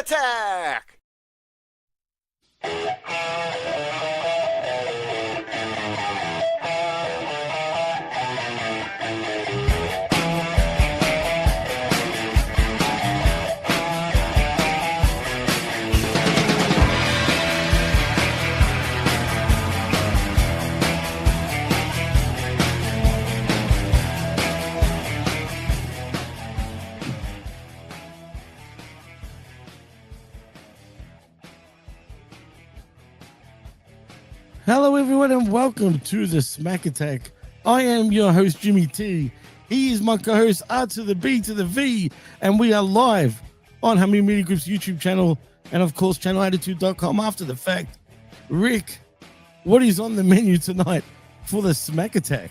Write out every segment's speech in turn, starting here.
SmackAttack! Hello, everyone, and welcome to the SmackAttack. I am your host, Jimmy T. He is my co-host, R to the B to the V, and we are live on Hummy Media Group's YouTube channel and, of course, channelattitude.com after the fact. Rick, what is on the menu tonight for the SmackAttack?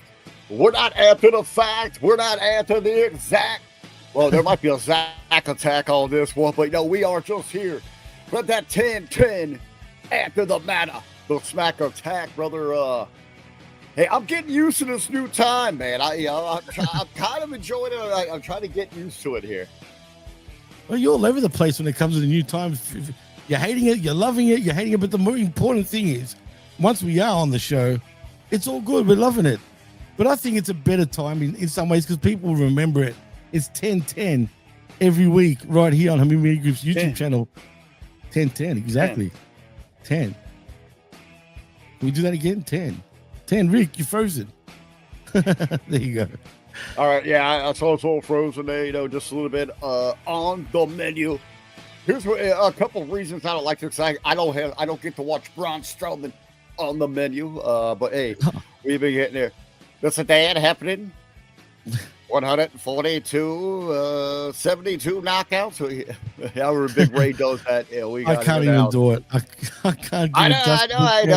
We're not after the fact. We're not after the exact. Well, there might be a Zach attack on this one, but no, we are just here for that 10-10 after the matter. The SmackAttack, brother. Hey, I'm getting used to this new time, man. I'm kind of enjoying it. I'm trying to get used to it here. Well, you're all over the place when it comes to the new time. You're hating it, you're loving it, you're hating it. But the more important thing is, once we are on the show, it's all good. We're loving it. But I think it's a better time in some ways because people will remember it. It's 10-10 every week right here on Hummy Media Group's YouTube channel. 10-10, exactly. 10. Can we do that again? 10. Rick, you're frozen. There you go. All right, yeah, I saw it's all frozen there, just a little bit on the menu. Here's a couple of reasons I don't like this. I don't get to watch Braun Strowman on the menu, but hey, we've been getting there. That's a day happening. 142, 72 knockouts. However Big Ray does that, I can't even do it. I can't. I know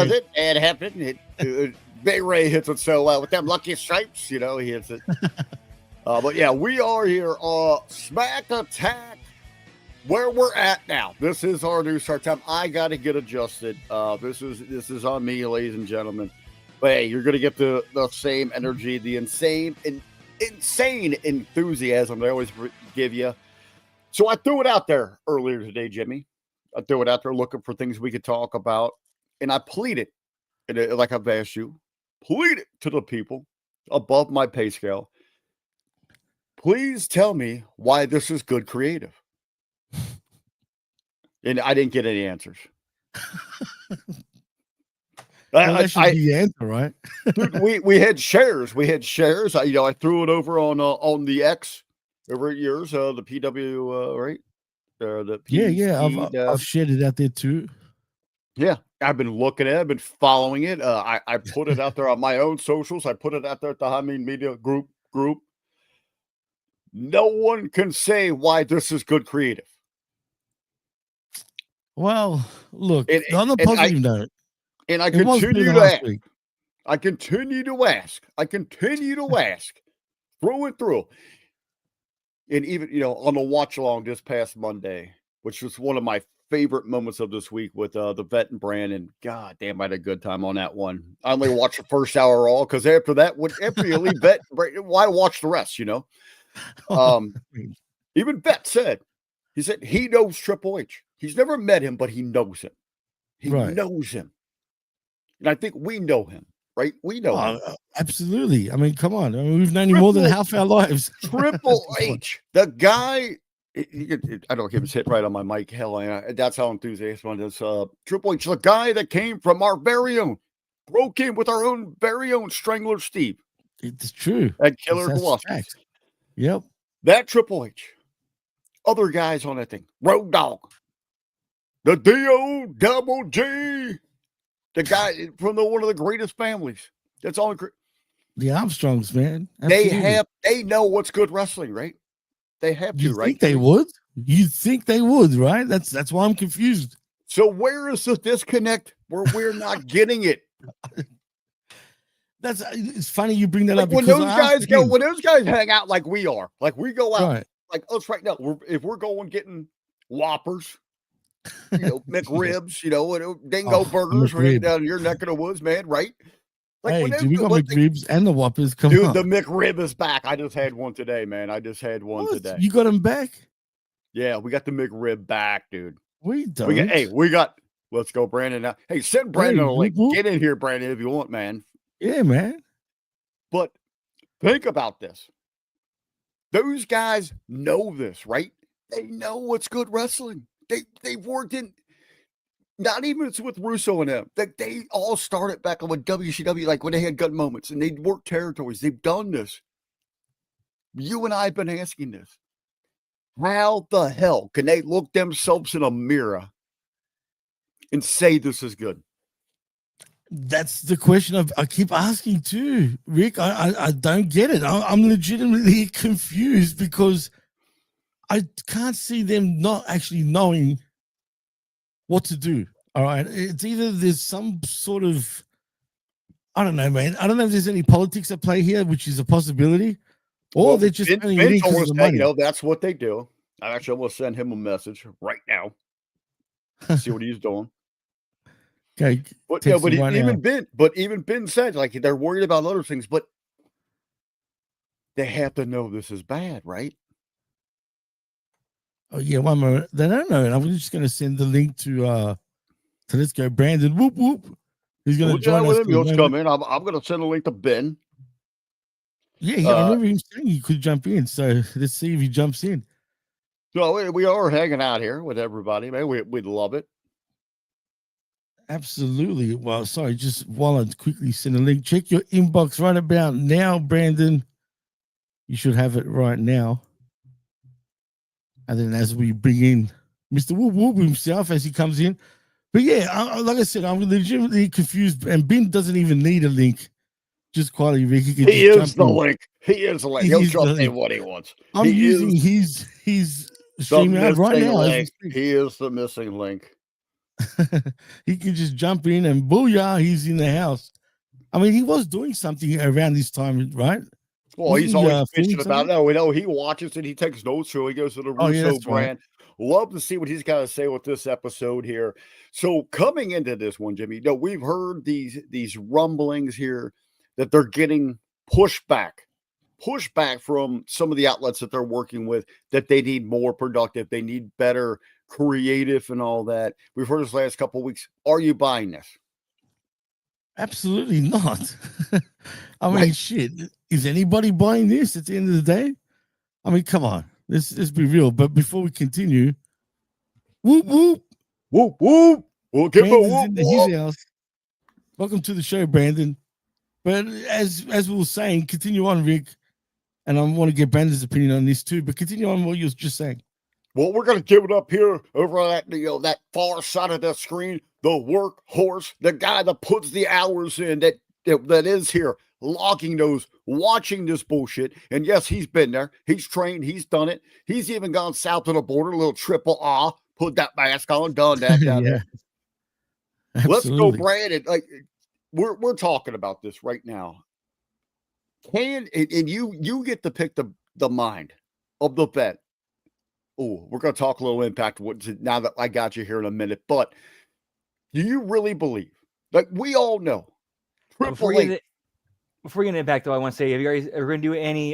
it. It happened. Big Ray hits it so well with them lucky stripes. He hits it. But yeah, we are here on SmackAttack, where we're at now. This is our new start time. I got to get adjusted. This is on me, ladies and gentlemen. But hey, you're gonna get the same energy, the insane enthusiasm they always give you. So I threw it out there earlier today, Jimmy. I threw it out there looking for things we could talk about, and I pleaded, like I've asked you, pleaded to the people above my pay scale. Please tell me why this is good creative. And I didn't get any answers. Well, that should be the answer, right? Dude, we had shares. I threw it over on the X over at yours, the PW, right? The PC, I've shared it out there too. Yeah, I've been looking at it. I've been following it. I put it out there on my own socials. I put it out there at the Hummy Media Group. No one can say why this is good creative. Well, look, on the positive note. And I continue to ask. I continue to ask through and through. And even, on the watch along this past Monday, which was one of my favorite moments of this week with the Vet and Brandon. God damn, I had a good time on that one. I only watched the first hour all because after that, after you leave Vet, why watch the rest, Even Vet said he knows Triple H. He's never met him, but he knows him. He knows him. And I think we know him, right? We know him. Absolutely. I mean, come on. We've known him more than half our lives. Triple H, the guy. I don't give his hit right on my mic. Hell, that's how enthusiastic on this. Triple H, the guy that came from our very own, broke in with our own very own Strangler Steve. It's true. And Killer Gillespie. Yep. That Triple H. Other guys on that thing. Road Dogg. The D-O-double-G. The guy from one of the greatest families. That's all. The Armstrongs, man. Absolutely. They know what's good wrestling, right? They have to, right? Think they would? You think they would, right? That's why I'm confused. So where is the disconnect where we're not getting it? It's funny you bring that up. When those guys hang out like we are, like we go out, like us right now. If we're going getting Whoppers, McRibs, Dingo burgers right down your neck of the woods, man, right? Like, hey, dude, we got McRibs and the Whoppers. Come on. The McRib is back. I just had one today, man. Today. You got them back? Yeah, we got the McRib back, dude. We don't. Let's go, Brandon. Now, hey, send Brandon a link. Get in here, Brandon, if you want, man. Yeah, man. But think about this. Those guys know this, right? They know what's good wrestling. They've worked in, not even it's with Russo and them. They all started back on with WCW, like when they had good moments and they'd work territories. They've done this. You and I have been asking this. How the hell can they look themselves in a mirror and say this is good? That's the question I keep asking too, Rick. I don't get it. I'm legitimately confused because I can't see them not actually knowing what to do. All right. It's either there's some sort of, I don't know, man. I don't know if there's any politics at play here, which is a possibility, or they're just only in because of the money. That's what they do. I actually will send him a message right now. See what he's doing. Okay. But even Ben said, like, they're worried about other things, but they have to know this is bad, right? Oh yeah, one more. They don't know. I'm just going to send the link to Let's Go Brandon. Whoop whoop. He's going to join us. He'll come in. I'm going to send a link to Ben. Yeah, I remember him saying he could jump in. So let's see if he jumps in. So we are hanging out here with everybody, man. We'd love it. Absolutely. Well, sorry, just while I quickly send a link, check your inbox right about now, Brandon. You should have it right now. And then as we bring in Mr. Whoop Whoop himself as he comes in. But yeah, like I said, I'm legitimately confused. And Ben doesn't even need a link. Just quietly, Rick. He is the link. He is the link. He'll jump in what he wants. I'm using his streaming out right now. He is the missing link. He can just jump in and booyah, he's in the house. I mean, he was doing something around this time, right? Well, he's always bitching about it. No, we know he watches it. He takes notes. So he goes to the Russo brand. Right. Love to see what he's got to say with this episode here. So coming into this one, Jimmy, we've heard these rumblings here that they're getting pushback from some of the outlets that they're working with, that they need more productive. They need better creative and all that. We've heard this last couple of weeks. Are you buying this? Absolutely not. I mean, shit. Is anybody buying this at the end of the day? I mean, come on. Let's be real. But before we continue, whoop whoop. Whoop whoop. We'll give Brandon's into his house. Welcome to the show, Brandon. But as we were saying, continue on, Rick. And I want to get Brandon's opinion on this too. But continue on what you were just saying. Well, we're going to give it up here over at that far side of the screen. The workhorse, the guy that puts the hours in, that is here, logging those, watching this bullshit. And yes, he's been there. He's trained. He's done it. He's even gone south of the border, a little triple R, put that mask on, done that down there. Let's go, Brandon. Like, we're talking about this right now. And you get to pick the mind of the bet. Oh, we're going to talk a little Impact now that I got you here in a minute. But do you really believe, like we all know, before we get into Impact, though, I want to say, are you going to do any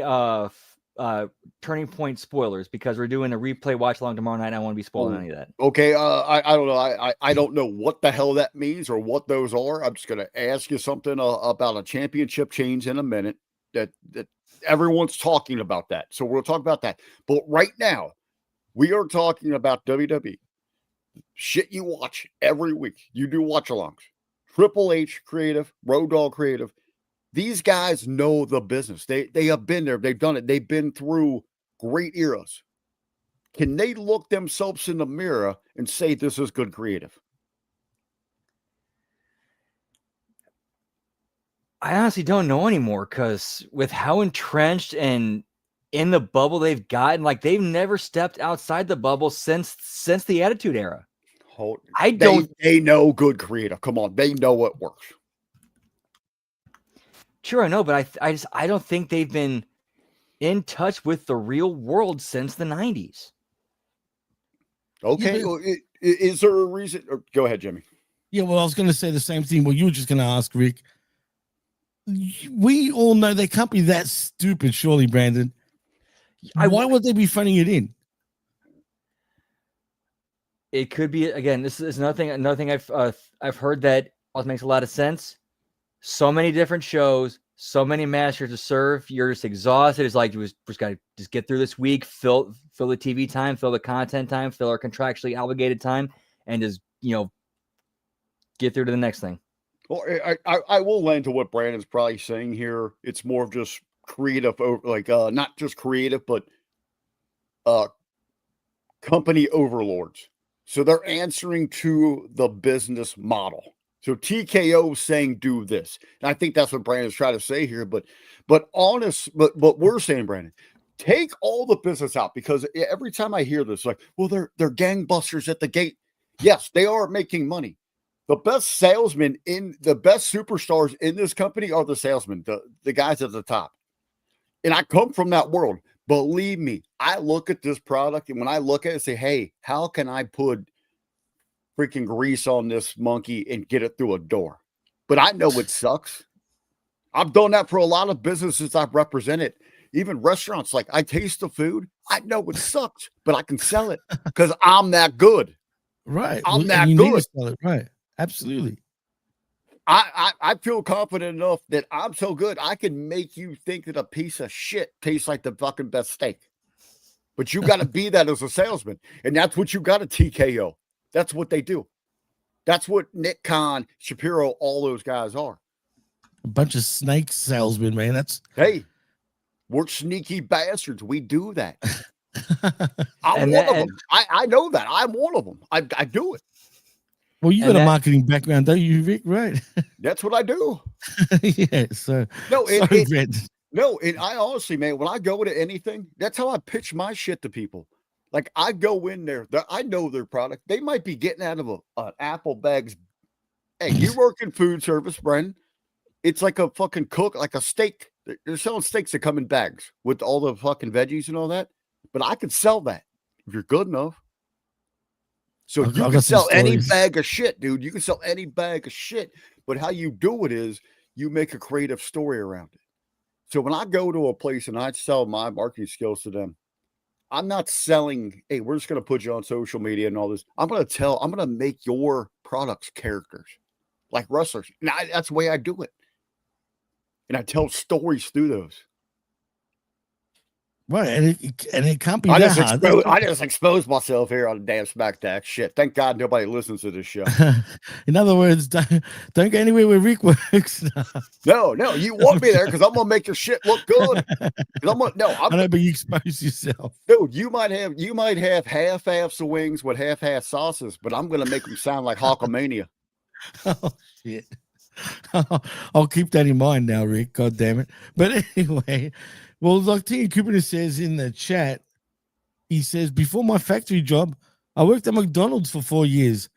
Turning Point spoilers? Because we're doing a replay watch along tomorrow night. And I want to be spoiling any of that. Okay, I don't know. I don't know what the hell that means or what those are. I'm just going to ask you something about a championship change in a minute. That everyone's talking about that, so we'll talk about that. But right now, we are talking about WWE. Shit you watch every week. You do watch-alongs. Triple H creative, Road Dogg creative. These guys know the business. They have been there. They've done it. They've been through great eras. Can they look themselves in the mirror and say this is good creative? I honestly don't know anymore, because with how entrenched and in the bubble they've gotten, like they've never stepped outside the bubble since the Attitude Era. They know good creative. Come on, they know what works. Sure, I know, but I don't think they've been in touch with the real world since the 90s. Okay, is there a reason? Go ahead, Jimmy. Yeah, well, I was going to say the same thing. Well, you were just going to ask, Rick. We all know they can't be that stupid, surely, Brandon. Why would they be phoning it in? It could be, again, this is another thing I've heard that also makes a lot of sense. So many different shows, so many masters to serve. You're just exhausted. It's like you just got to just get through this week, fill the TV time, fill the content time, fill our contractually obligated time, and just, get through to the next thing. Well, I will land to what Brandon's probably saying here. It's more of just creative, like not just creative, but company overlords. So they're answering to the business model. So TKO saying do this. And I think that's what Brandon's trying to say here. But we're saying, Brandon, take all the business out, because every time I hear this, like, well, they're gangbusters at the gate. Yes, they are making money. The best salesmen the best superstars in this company are the salesmen, the guys at the top. And I come from that world. Believe me, I look at this product, and when I look at it, I say, hey, how can I put freaking grease on this monkey and get it through a door? But I know it sucks. I've done that for a lot of businesses I've represented, even restaurants. Like, I taste the food. I know it sucks, but I can sell it because I'm that good. Right. I'm that good. Right. Absolutely. I feel confident enough that I'm so good, I can make you think that a piece of shit tastes like the fucking best steak. But you got to be that as a salesman. And that's what you got to TKO. That's what they do. That's what Nick Khan, Shapiro, all those guys are. A bunch of snake salesmen, man. Hey, we're sneaky bastards. We do that. I'm one of them. I know that. I'm one of them. I do it. Well, you got a marketing background, don't you, Rick? Right? That's what I do. Yeah. So and I honestly, man, when I go to anything, that's how I pitch my shit to people. Like, I go in there, I know their product. They might be getting out of an apple bags. Hey, you work in food service, Brendan. It's like a fucking cook, like a steak. They're selling steaks that come in bags with all the fucking veggies and all that. But I can sell that if you're good enough. So you can sell any bag of shit, dude. You can sell any bag of shit. But how you do it is you make a creative story around it. So when I go to a place and I sell my marketing skills to them, I'm not selling, hey, we're just going to put you on social media and all this. I'm going to make your products characters like wrestlers. And that's the way I do it. And I tell stories through those. Right, and it can't be that hard. I just exposed myself here on the damn SmackAttack shit. Thank God nobody listens to this show. In other words, don't go anywhere where Rick works. No, you want me there because I'm gonna make your shit look good. I know, but you expose yourself, dude. You might have half-halves of wings with half-half sauces, but I'm gonna make them sound like Hulkamania. Oh shit! I'll keep that in mind now, Rick. God damn it! But anyway. Well, like T. Cooper says in the chat, he says, before my factory job, I worked at McDonald's for 4 years.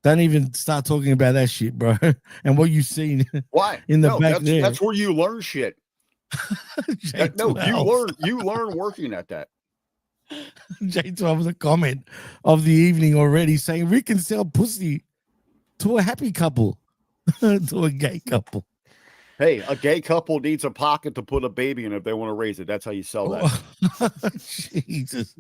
Don't even start talking about that shit, bro. And what you've seen in the back there. That's where you learn shit. You learn working at that. J12 was a comment of the evening already saying Rick can sell pussy to a happy couple, to a gay couple. Hey, a gay couple needs a pocket to put a baby in if they want to raise it. That's how you sell that. Jesus.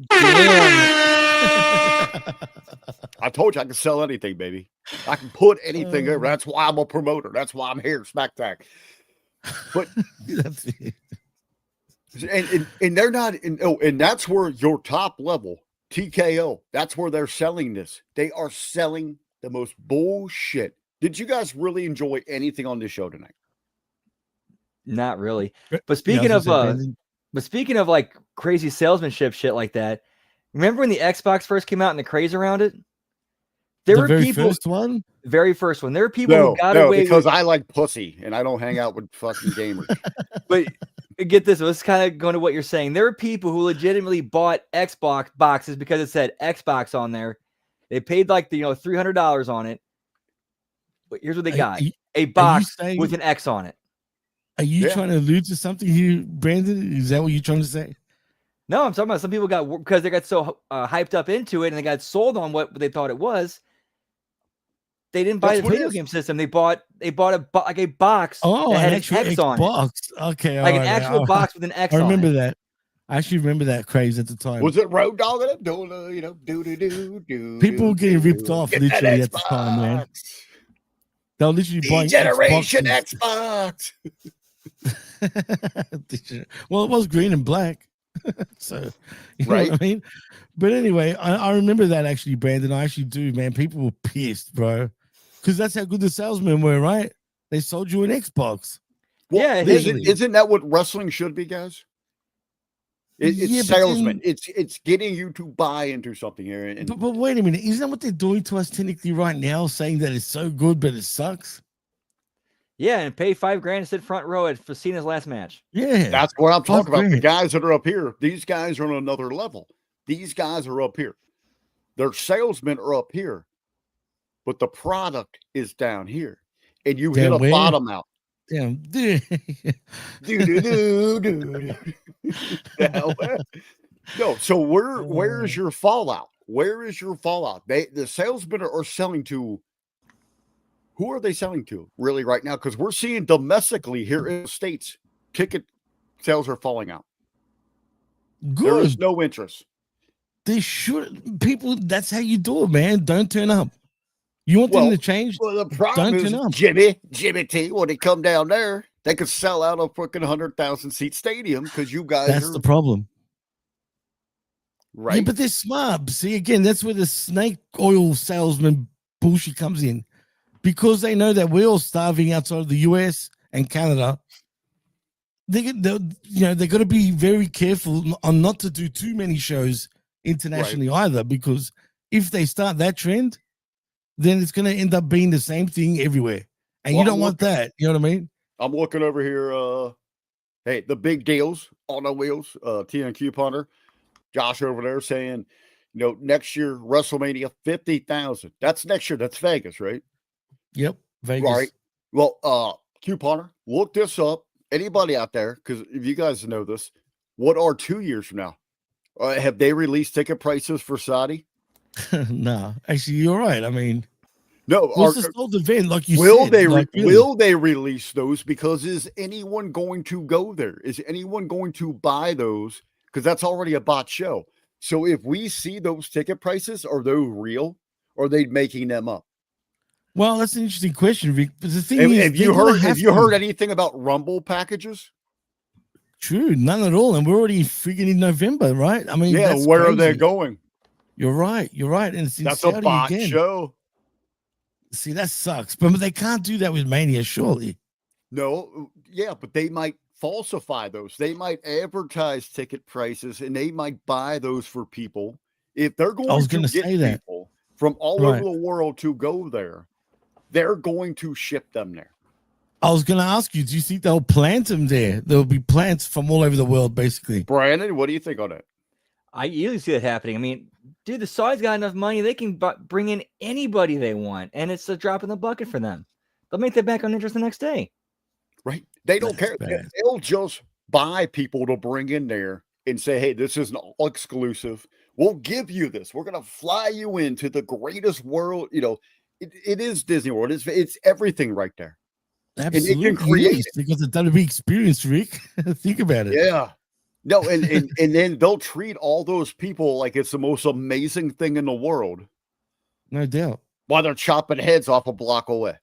I told you I can sell anything, baby. I can put anything over. That's why I'm a promoter. That's why I'm here, SmackAttack. But that's it. And they're not, and that's where your top level, TKO, that's where they're selling this. They are selling the most bullshit. Did you guys really enjoy anything on this show tonight? Not really. But speaking of like crazy salesmanship shit like that, remember when the Xbox first came out and the craze around it? There were people. Very first one. There were people who got away because I like pussy and I don't hang out with fucking gamers. But get this, let's kind of go into what you're saying. There are people who legitimately bought Xbox boxes because it said Xbox on there. They paid like $300 on it. But here's what they got: a box with an X on it. Are you trying to allude to something here, Brandon? Is that what you're trying to say? No, I'm talking about some people because they got so hyped up into it and they got sold on what they thought it was. They didn't buy the video game system. They bought a box that had an X on it. Okay, like an actual box with an X on it. I remember that. I actually remember that craze at the time. Was it Road Dogg and them doing do? People were getting ripped off literally at the time, man. They were literally buying Generation Xbox. Well, it was green and black. So, you know what I mean? But anyway, I remember that actually, Brandon. I actually do, man. People were pissed, bro. Because that's how good the salesmen were, right? They sold you an Xbox. Well, yeah, isn't that what wrestling should be, guys? It's salesman. It's getting you to buy into something here. But wait a minute, isn't that what they're doing to us technically right now? Saying that it's so good, but it sucks. Yeah, and pay $5,000 to sit front row at Cena's last match. Yeah, that's what I'm talking about. The guys that are up here, these guys are on another level. These guys are up here. Their salesmen are up here, but the product is down here, and you hit a bottom out. Damn, dude. No, so where is your fallout? Where is your fallout? The salesmen are selling to. Who are they selling to really right now? Because we're seeing domestically here in the States, ticket sales are falling out. Good. There is no interest. They should. People, that's how you do it, man. Don't turn up. You want them to change? Well, the problem is Jimmy T, when they come down there, they could sell out a freaking 100,000 seat stadium because you guys That's the problem. Right. Yeah, but they're smart. See, again, that's where the snake oil salesman bullshit comes in. Because they know that we're all starving outside of the US and Canada. They got to be very careful on not to do too many shows internationally either, because if they start that trend, then it's going to end up being the same thing everywhere. And you don't want that. You know what I mean? I'm looking over here. Hey, the big deals on the wheels. TNQ punter. Josh over there saying, next year, WrestleMania, 50,000. That's next year. That's Vegas, right? Yep. Vegas. Right. Well, couponer, look this up. Anybody out there, because if you guys know this, what are 2 years from now? Have they released ticket prices for Saudi? No, actually, you're right. I mean, no. What's the sold event? Like you will said, they will they release those? Because is anyone going to go there? Is anyone going to buy those? Because that's already a bot show. So if we see those ticket prices, are they real? Or are they making them up? Well, that's an interesting question, Rick. But the thing is, have you heard anything about Rumble packages? True, none at all. And we're already freaking in November, right? I mean, yeah, where are they going? You're right. And it's in that's Saudi a bot again. show. See, that sucks. But they can't do that with Mania, surely. No, yeah, but they might falsify those. They might advertise ticket prices, and they might buy those for people. If they're going to get people from all over the world to go there, they're going to ship them there. I was going to ask you, do you think they'll plant them there? There'll be plants from all over the world, basically. Brandon, what do you think on it? I easily see that happening. I mean, dude, the Saudis got enough money. They can bring in anybody they want, and it's a drop in the bucket for them. They'll make that back on interest the next day. Right. They don't care. Bad. They'll just buy people to bring in there and say, hey, this is an all exclusive. We'll give you this. We're going to fly you into the greatest world. It is Disney World. It's everything right there. Absolutely. And it can create because it's WWE experience, Rick. Think about it. Yeah. No, and then they'll treat all those people like it's the most amazing thing in the world. No doubt. While they're chopping heads off a block away.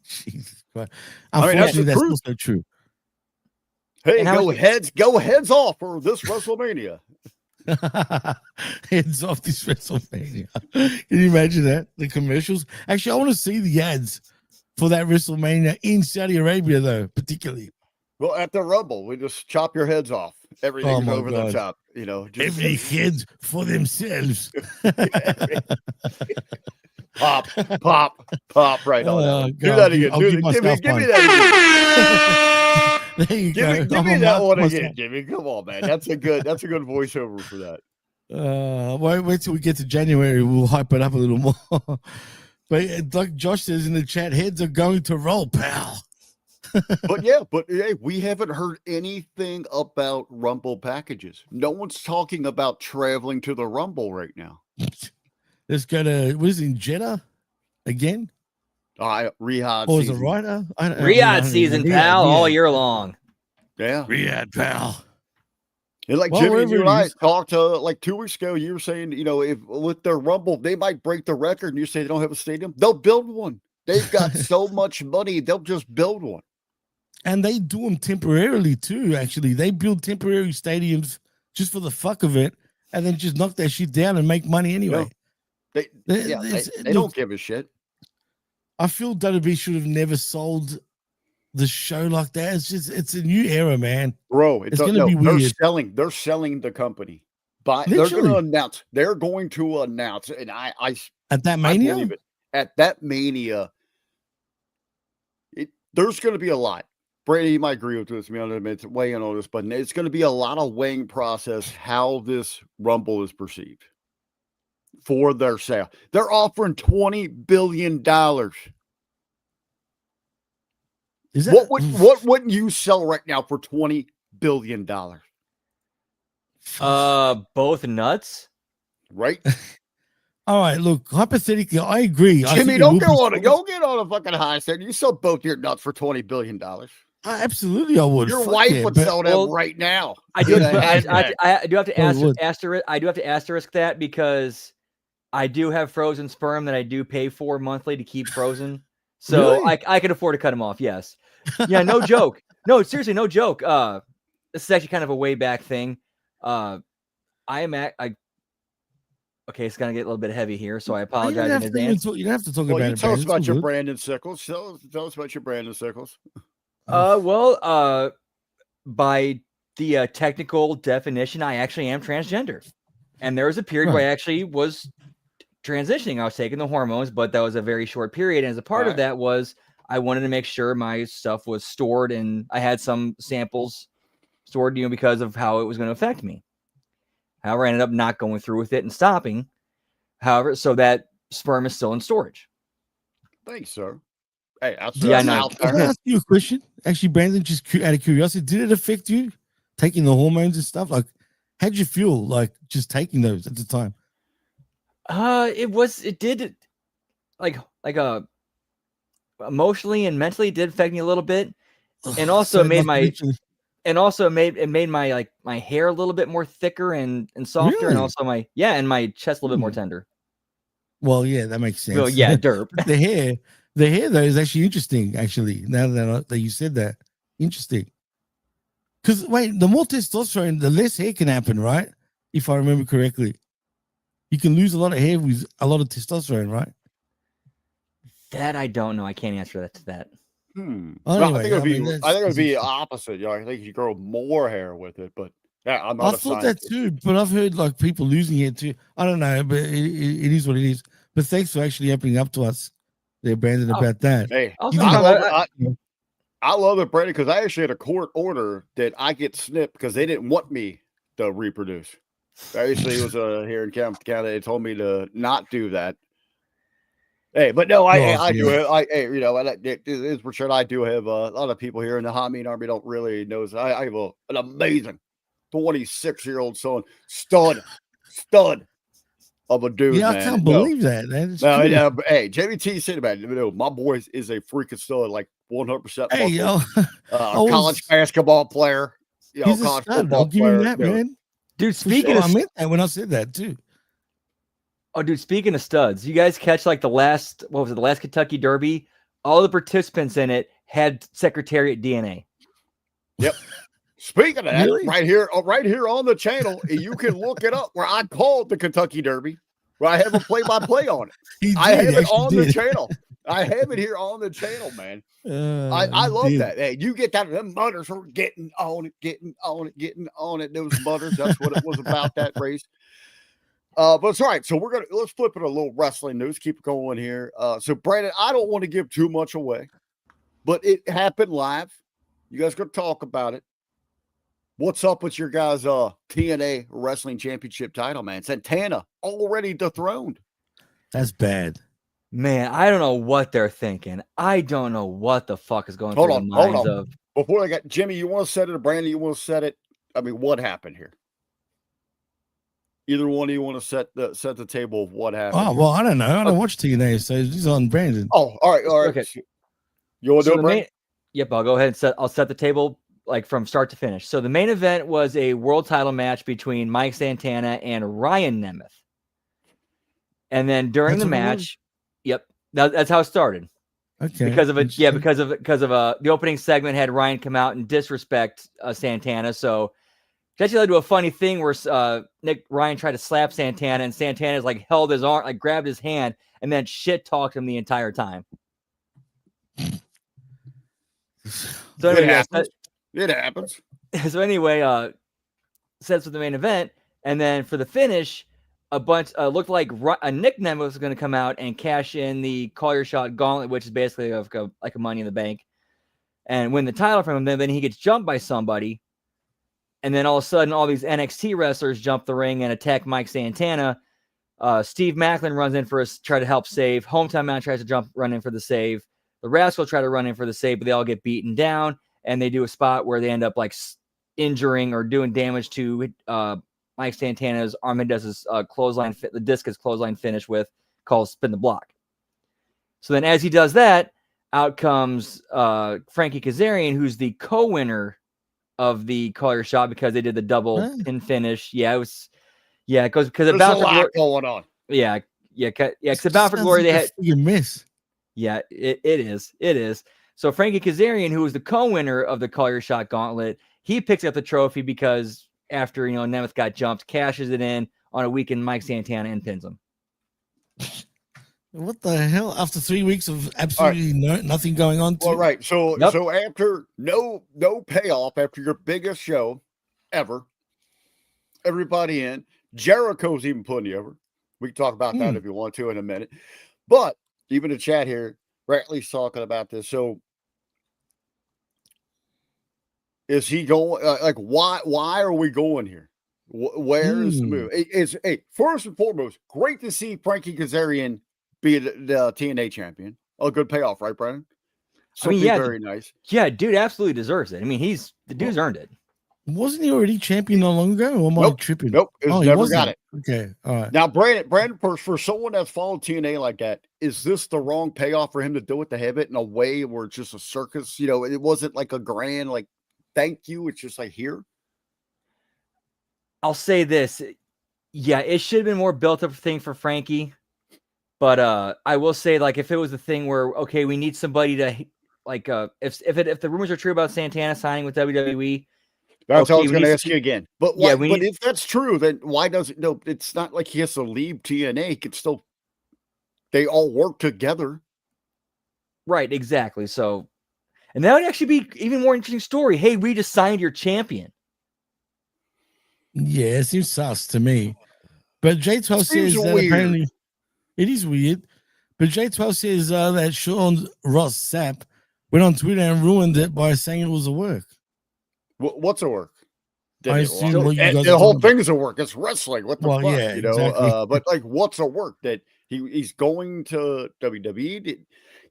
Jesus Christ. Unfortunately, that's also true. Hey, go heads off for this WrestleMania. Heads off this WrestleMania. Can you imagine that? The commercials? Actually, I want to see the ads for that WrestleMania in Saudi Arabia, though, particularly. Well, at the Rumble, we just chop your heads off. Everything's over the top, Every heads for themselves. Pop right on. Do that again. Give me that again. There you go. Give me that one again, Jimmy. Come on, man. That's a good voiceover for that. Wait till we get to January. We'll hype it up a little more. But like Josh says in the chat, heads are going to roll, pal. But hey, we haven't heard anything about Rumble packages. No one's talking about traveling to the Rumble right now. Let's go to, what is it, in Jeddah again? Riyadh or season. Is it Ryder? Riyadh season, pal, all year long. Yeah. Riyadh, pal. And like Well, Jimmy, wherever you and it I is. talked like 2 weeks ago, you were saying, if with their Rumble, they might break the record, and you say they don't have a stadium. They'll build one. They've got so much money, they'll just build one. And they do them temporarily too, actually. They build temporary stadiums just for the fuck of it, and then just knock that shit down and make money anyway. They don't give a shit. I feel WWE should have never sold the show like that. It's a new era, man. Bro, it's gonna be weird. They're selling the company. But they're going to announce, and I at that Mania? I believe it. At that Mania, there's going to be a lot. Brady, you might agree with this. It's weighing on this, but it's going to be a lot of weighing process how this Rumble is perceived for their sale. They're offering $20 billion. Is that what wouldn't you sell right now for $20 billion? Both nuts, right? All right, look, hypothetically, I agree. Jimmy, don't get on a fucking high stand. You sell both your nuts for $20 billion. Absolutely, I would. Your wife would sell them right now. I do have to asterisk that because I do have frozen sperm that I do pay for monthly to keep frozen. So really? I can afford to cut them off. Yes. Yeah, no joke. No, seriously, no joke. This is actually kind of a way back thing. Okay, it's gonna get a little bit heavy here, so I apologize in advance. You don't have to talk about it. Tell us about your Brandon Sickles. Tell us about your Brandon Sickles. By the technical definition, I actually am transgender, and there was a period where I actually was transitioning. I was taking the hormones, but that was a very short period. And as a part of that was I wanted to make sure my stuff was stored, and I had some samples stored, because of how it was going to affect me. However, I ended up not going through with it and stopping. However, so that sperm is still in storage. Thanks, sir. Hey, I ask you a question. Actually, Brandon, just out of curiosity, did it affect you taking the hormones and stuff? Like, how'd you feel like just taking those at the time? It did emotionally and mentally it did affect me a little bit. And also made my my hair a little bit more thicker and softer. Really? And also my chest a little bit more tender. Well, yeah, that makes sense. Well, yeah, derp. The hair though is actually interesting. Actually, now that you said that, interesting. Because wait, the more testosterone, the less hair can happen, right? If I remember correctly, you can lose a lot of hair with a lot of testosterone, right? That I don't know. I can't answer that to that. Anyway, I think it would be opposite. I think you grow more hair with it, but yeah, I thought that too. But I've heard like people losing it too. I don't know, but it is what it is. But thanks for actually opening up to us there, Brandon, about that. Hey, I love it, Brandon, because I actually had a court order that I get snipped because they didn't want me to reproduce. Actually, it was here in Canada. They told me to not do that. Hey, but no, I do have, it is for sure. I do have a lot of people here in the Hot Meat Army don't really know. I have an amazing 26-year-old son, stud of a dude. Yeah, man. I can't believe that. No, hey, Jimmy T said about it. My boy is a freaking stud, like 100%. Hey, college basketball player. He's college football player. That, man. Dude, I meant that when I said that too. Oh, dude, speaking of studs, you guys catch like the last Kentucky Derby? All the participants in it had Secretariat DNA. Yep. Speaking of that, really? right here on the channel, you can look it up where I called the Kentucky Derby, where I have a play-by-play on it. I have it on the channel. I have it here on the channel, man. I love that. Hey, you get that, them mutters are getting on it. Those mutters, that's what it was about, that race. But it's all right. So let's flip it a little wrestling news. Keep going here. So Brandon, I don't want to give too much away, but it happened live. You guys going to talk about it. What's up with your guys' TNA Wrestling Championship title, man? Santana already dethroned. That's bad. Man, I don't know what they're thinking. I don't know what the fuck is going through the minds of. Before I got Jimmy, you want to set it, or Brandon, you want to set it? I mean, what happened here? Either one of you want to set the table of what happened? Oh, well, I don't know. I don't watch TNA, so it's on Brandon. Oh, all right. Okay. You want to do it, Brandon? Yep, I'll go ahead and I'll set the table. like from start to finish. So the main event was a world title match between Mike Santana and Ryan Nemeth. And then during the match, that's how it started. Okay. Because of the opening segment had Ryan come out and disrespect Santana. So it actually led to a funny thing where Ryan tried to slap Santana, and Santana's like held his arm, like grabbed his hand, and then shit talked him the entire time. So anyway, it happens. So anyway, sets with the main event, and then for the finish, a bunch looked like Nick Nemeth was going to come out and cash in the Call Your Shot Gauntlet, which is basically like a Money in the Bank, and win the title from him. Then he gets jumped by somebody, and then all of a sudden, all these NXT wrestlers jump the ring and attack Mike Santana. Steve Maclin runs in try to help save. Hometown Man tries to run in for the save. The Rascal try to run in for the save, but they all get beaten down, and they do a spot where they end up like injuring or doing damage to Mike Santana's arm. And does his clothesline, the discus clothesline finish called Spin the Block. So then as he does that, out comes Frankie Kazarian, who's the co-winner of the Call Your Shot because they did the double pin finish. Yeah, it was. Yeah, because there's a lot going on. Yeah. Because Bound for Glory, they had you miss. Yeah, it is. So Frankie Kazarian, who was the co-winner of the Call Your Shot Gauntlet, he picks up the trophy because after Nemeth got jumped, cashes it in on a weakened Mike Santana and pins him. What the hell? After 3 weeks of absolutely nothing going on. Well, right. So after no payoff after your biggest show ever, everybody in. Jericho's even putting you over. We can talk about that if you want to in a minute. But even the chat here, Bradley's talking about this. So is he going? Why are we going here? Where is the move? First and foremost, great to see Frankie Kazarian be the TNA champion. A good payoff, right, Brandon? Very nice. Yeah, dude absolutely deserves it. I mean, the dude's earned it. Wasn't he already champion not long ago? Or am I tripping? Nope. Never got it. Okay. All right. Now, Brandon, for someone that's followed TNA like that, is this the wrong payoff for him to do it, to have it in a way where it's just a circus? It wasn't like a grand, like, thank you. It's just like here. I'll say this. Yeah, it should have been more built up thing for Frankie. But I will say, like, if it was the thing where, okay, we need somebody to, like, if the rumors are true about Santana signing with WWE, that's all I was going to ask you again. But if that's true, then why doesn't? No, it's not like he has to leave TNA. He can still. They all work together. Right. Exactly. So, and that would actually be even more interesting story. Hey, we just signed your champion. Yeah, it seems sus to me. But J12 says that apparently it is weird. But J12 says that Sean Ross Sapp went on Twitter and ruined it by saying it was a work. What's a work? I assume the whole thing is a work. It's wrestling. What the fuck? Yeah, exactly. But like, what's a work that he's going to WWE?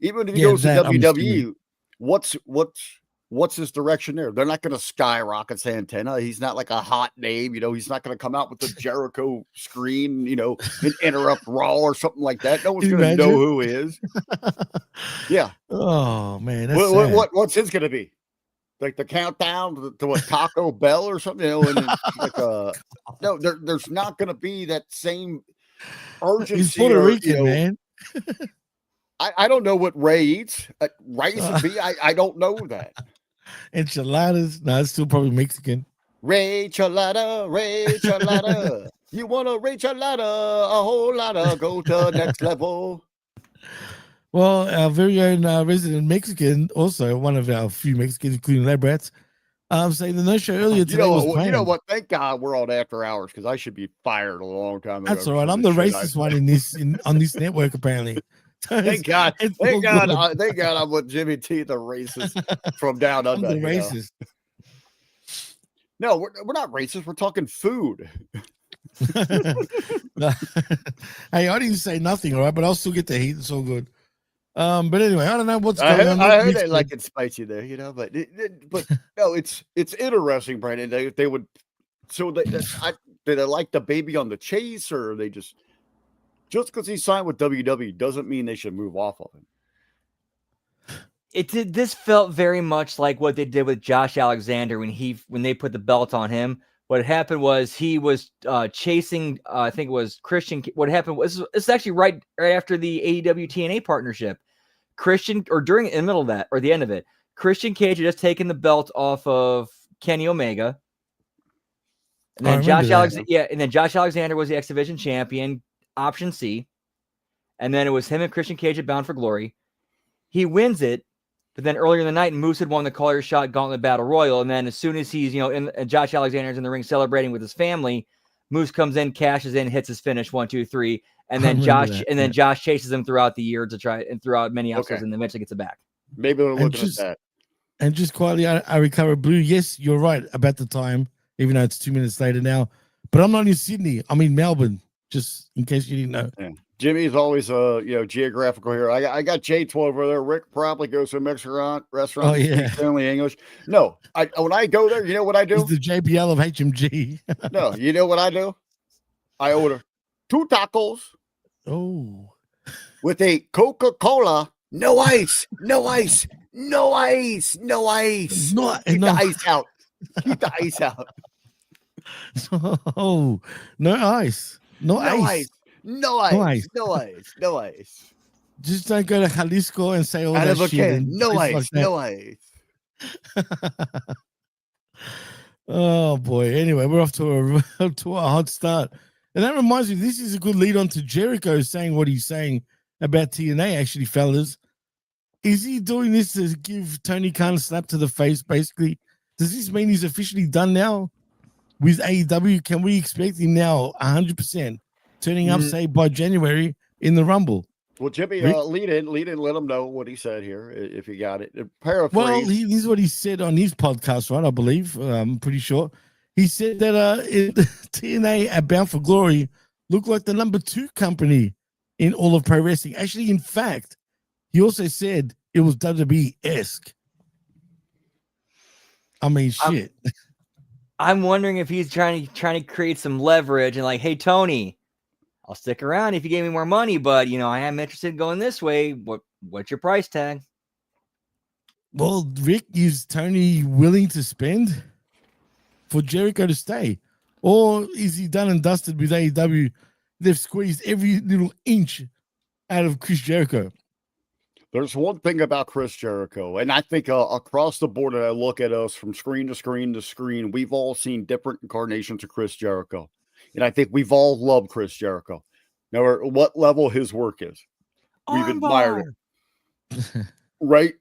Even if he goes to WWE, what's his direction there? They're not going to skyrocket Santana. He's not like a hot name. He's not going to come out with the Jericho screen, and interrupt Raw or something like that. No one's going to know who he is. Yeah. Oh man. What's his going to be? Like the countdown to a Taco Bell or something, and no, there's not going to be that same urgency. He's Puerto Rican, man. I don't know what Ray eats. Rice and beef. I don't know that. Enchiladas. No, it's still probably Mexican. Ray Chalada. You want a Ray Chalada? A whole lot of go to next level. Well, our very own resident Mexican, also one of our few Mexicans, including Labrats, saying the no show earlier today was planned. You know what? Thank God we're on after hours because I should be fired a long time ago. That's all right. I'm the racist one on this network, apparently. So thank God. Thank God I'm with Jimmy T, the racist from down under. I'm the racist. No, we're not racist. We're talking food. Hey, I didn't say nothing, all right, but I'll still get the heat. It's all good. But anyway, I don't know what's going on. I heard they like it spicy there, but no, it's interesting, Brandon. They would. So did they like the baby on the chase, or are they just because he signed with WWE doesn't mean they should move off of him? This felt very much like what they did with Josh Alexander when they put the belt on him. What happened was he was chasing, I think it was Christian. What happened was it's actually right after the AEW TNA partnership. Christian, or in the middle of that, or the end of it, Christian Cage had just taken the belt off of Kenny Omega. And then Josh Alexander was the X Division champion, option C. And then it was him and Christian Cage at Bound for Glory. He wins it. But then earlier in the night, Moose had won the Collier Shot Gauntlet Battle Royal. And then as soon as he's, Josh Alexander's in the ring celebrating with his family, Moose comes in, cashes in, hits his finish, 1, 2, 3. And then Josh chases him throughout the year throughout many episodes, and eventually gets it back. Maybe we're looking at that. And just quietly, I recovered Blue. Yes, you're right about the time, even though it's 2 minutes later now. But I'm not in Sydney. I'm in Melbourne, just in case you didn't know. Yeah. Jimmy's always geographical here. I got J12 over there. Rick probably goes to a Mexican restaurant. Oh, yeah. Speaks only English. No, when I go there, you know what I do? It's the JBL of HMG. No, you know what I do? I order 2 tacos. Oh. With a Coca-Cola, no ice, no ice, no ice, no ice. Keep the ice out. Keep the ice out. Oh, no ice. No ice. No ice. No ice. No ice. Just don't go to Jalisco and say all that shit. No ice. Like no ice. Oh boy. Anyway, we're off to a hot start. And that reminds me, this is a good lead on to Jericho saying what he's saying about TNA, actually, fellas. Is he doing this to give Tony Khan a slap to the face, basically? Does this mean he's officially done now with AEW? Can we expect him now 100% turning up, say, by January in the Rumble? Well, Jimmy, lead in, let him know what he said here, if you got it. Paraphrase. Well, this is what he said on his podcast, right? I believe. I'm pretty sure. He said that TNA at Bound for Glory looked like the number 2 company in all of pro wrestling. Actually, in fact, he also said it was WWE-esque. I mean, shit. I'm wondering if he's trying to create some leverage and like, hey, Tony, I'll stick around if you gave me more money, but I am interested in going this way. What's your price tag? Well, Rick, is Tony willing to spend for Jericho to stay? Or is he done and dusted with AEW? They've squeezed every little inch out of Chris Jericho. There's one thing about Chris Jericho, and I think across the board, and I look at us from screen to screen to screen, we've all seen different incarnations of Chris Jericho. And I think we've all loved Chris Jericho. No matter what level his work is. We've admired it. Right?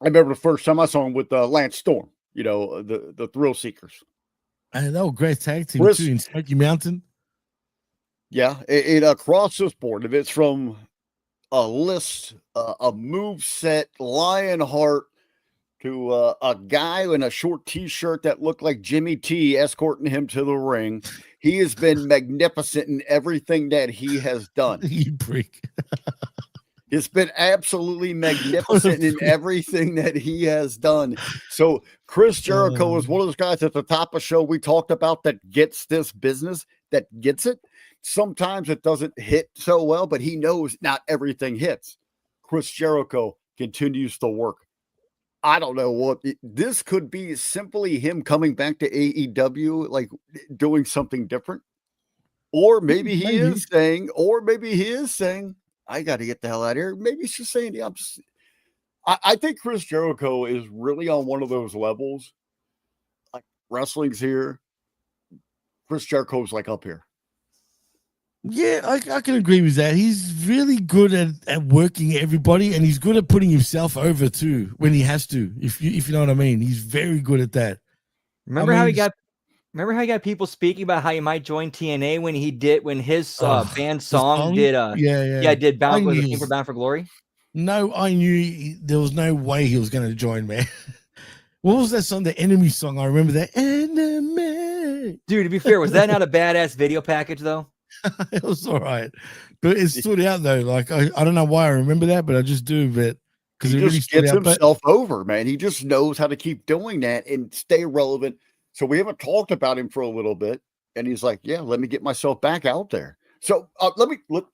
I remember the first time I saw him with Lance Storm, the Thrill Seekers. And that was a great tag team too in Smoky Mountain. Yeah, it across this board, if it's from a list, a move set, Lionheart, to a guy in a short T-shirt that looked like Jimmy T escorting him to the ring. He has been magnificent in everything that he has done. You prick. It's been absolutely magnificent in everything that he has done. So Chris Jericho is one of those guys at the top of the show we talked about that gets this business, that gets it. Sometimes it doesn't hit so well, but he knows not everything hits. Chris Jericho continues to work. I don't know what this could be. Simply him coming back to AEW, like doing something different, or maybe he is saying, I got to get the hell out of here. Maybe he's just saying, yeah, I think Chris Jericho is really on one of those levels. Like wrestling's here, Chris Jericho's like up here. Yeah, I can agree with that. He's really good at working everybody, and he's good at putting himself over too when he has to. If you know what I mean, he's very good at that. Remember how he got people speaking about how he might join TNA when his band song did Bound for Glory. No, I knew there was no way he was going to join, man. What was that song? The Enemy song. I remember that. Enemy. Dude, to be fair, was that not a badass video package though? It was all right, but it stood out though. Like I don't know why I remember that, but I just do. But because he it just really gets himself over, man. He just knows how to keep doing that and stay relevant. So we haven't talked about him for a little bit, and he's like, "Yeah, let me get myself back out there." So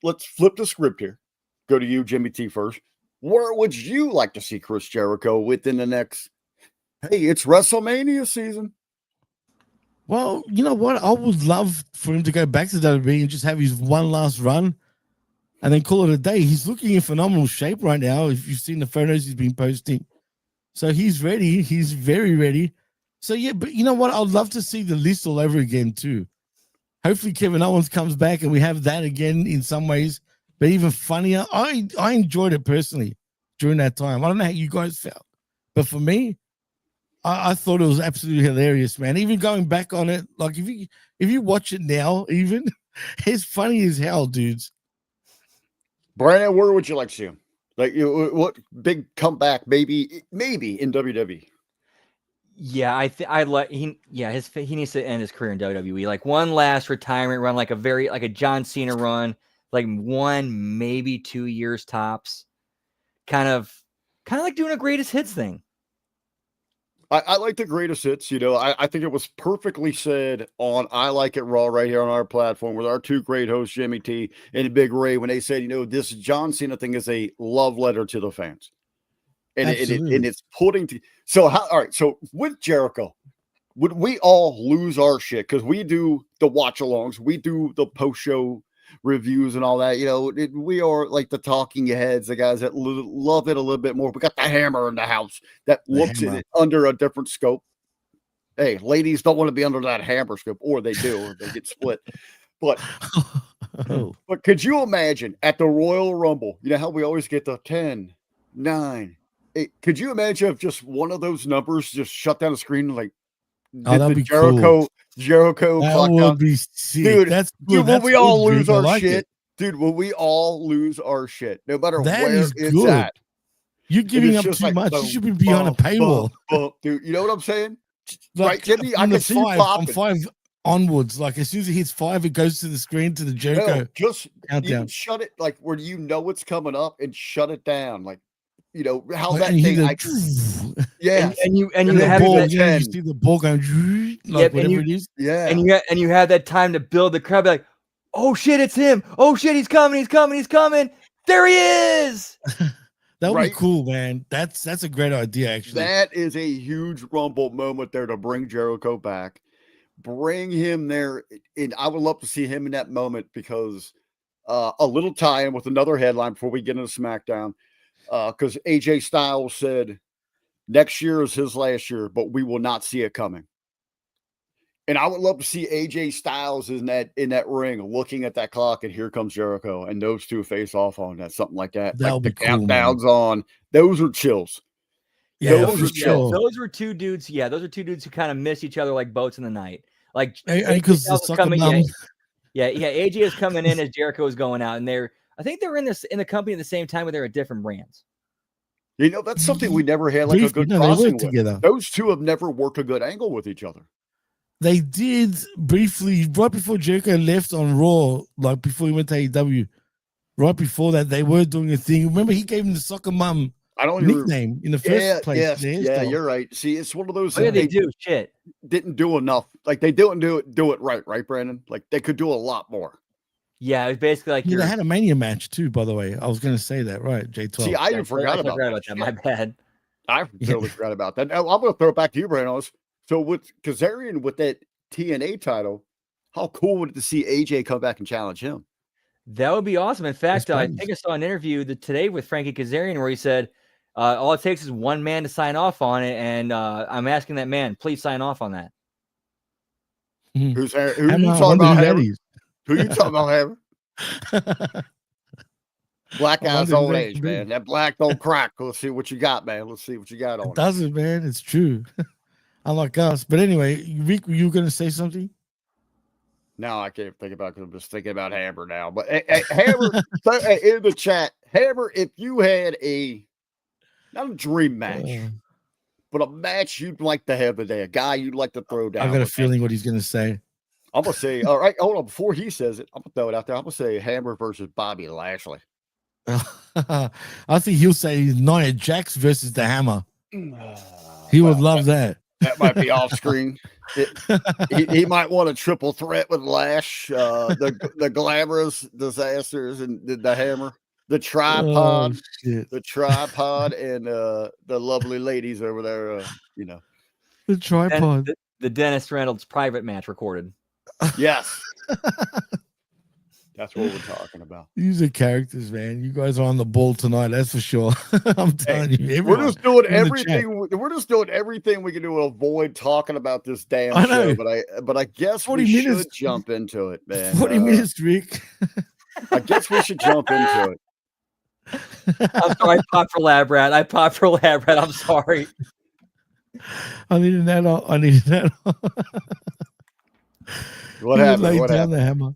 let's flip the script here. Go to you, Jimmy T, first. where would you like to see Chris Jericho within the next? Hey, it's WrestleMania season. Well, you know what? I would love for him to go back to WWE and just have his one last run and then call it a day. He's looking in phenomenal shape right now. If you've seen the photos he's been posting. So he's ready. He's very ready. So, yeah, but you know what? I'd love to see the list all over again, too. Hopefully Kevin Owens comes back and we have that again in some ways, but even funnier. I enjoyed it personally during that time. I don't know how you guys felt, but for me, I thought it was absolutely hilarious, man. Even going back on it, like if you watch it now, even it's funny as hell, dudes. Brandon, where would you like to see him? Like, what big comeback, maybe in WWE? Yeah, he needs to end his career in WWE. Like one last retirement run, like a John Cena run, like 1, maybe 2 years tops. Kind of like doing a greatest hits thing. I like the greatest hits. I think it was perfectly said on I Like It Raw right here on our platform with our two great hosts, Jimmy T and Big Ray, when they said, this John Cena thing is a love letter to the fans. And it's putting to so how all right. So with Jericho, would we all lose our shit? Because we do the watch alongs, we do the post show reviews and all that. We are like the talking heads, the guys that love it a little bit more. We got the Hammer in the house that looks at it under a different scope. Hey, ladies don't want to be under that Hammer scope, or they do, or they get split. But but could you imagine at the Royal Rumble? You know how we always get the 10, 9. Could you imagine if just one of those numbers just shut down the screen like that'd be Jericho? Cool. Jericho that clock would down? be sick. Dude, that's dude, will we all lose our like shit? It. Dude, will we all lose our shit? No matter that where is it's good. at. You're giving up too much. You should be behind a paywall. Dude, you know what I'm saying? Like, right, Jimmy? I can see you popping. From 5 onwards, like as soon as it hits 5, it goes to the screen to the Jericho. Just countdown. Even shut it like where it's coming up and shut it down. Like, how that and thing. Yeah, and you have that, you see the ball going like whatever it is. Yeah, and you have that time to build the crowd. Be like, oh shit, it's him! Oh shit, he's coming! There he is! That would be cool, man. That's a great idea, actually. That is a huge Rumble moment there to bring Jericho back, bring him there, and I would love to see him in that moment because a little tie-in with another headline before we get into SmackDown. Because AJ Styles said next year is his last year, but we will not see it coming. And I would love to see AJ Styles in that ring looking at that clock, and here comes Jericho, and those two face off on that, something like that. That'll like be the cool, countdowns on. Those are chills. Yeah, those were two dudes. Yeah, those are two dudes who kind of miss each other like boats in the night. Like because AJ is coming in as Jericho is going out, and I think they're in the company at the same time, but they're at different brands. That's something we never had like a good crossing with. Together. Those two have never worked a good angle with each other. They did briefly right before Jericho left on Raw, like before he went to AEW. Right before that, they were doing a thing. Remember, he gave him the soccer mom nickname in the first place. Yeah, you're right. See, it's one of those. Oh, yeah, they do shit. Didn't do enough. Like they didn't do it right, Brandon? Like they could do a lot more. Yeah, it was basically like they had a Mania match too, by the way. I was going to say that, right? J12. See, I even forgot about that. My bad. I totally forgot about that. Now, I'm going to throw it back to you, Brandon. So with Kazarian with that TNA title, how cool would it to see AJ come back and challenge him? That would be awesome. In fact, I think I saw an interview today with Frankie Kazarian where he said all it takes is one man to sign off on it, and I'm asking that man, please sign off on that. Who you talking about, Hammer? Who you talking about, Hammer? Black guy's old age, man. That black don't crack. Let's see what you got, man. Let's see what you got on it. Doesn't, man. It's true. Unlike us. But anyway, Rick, were you going to say something? No, I can't think about it because I'm just thinking about Hammer now. But Hammer, in the chat, Hammer, if you had not a dream match, but a match you'd like to have today, a guy you'd like to throw down. I got a feeling what he's going to say. I'm going to say, all right, hold on. Before he says it, I'm going to throw it out there. I'm going to say Hammer versus Bobby Lashley. I think he'll say Nia Jax versus the Hammer. He would love that. That might be off screen. He might want a triple threat with Lash, the glamorous disasters, and the Hammer. the tripod, shit. the tripod, and the lovely ladies over there. The tripod. The Dennis Reynolds private match recorded. Yes. That's what we're talking about. These are characters, man. You guys are on the ball tonight, that's for sure. I'm telling you, everyone, we're just doing everything. We're just doing everything we can do to avoid talking about this damn show. But I guess we should jump into it, man. 40 minutes, Rick. I guess we should jump into it. I'm sorry, I popped for Lab Rat. I'm sorry. I needed that. What happened? What happened? The hammer.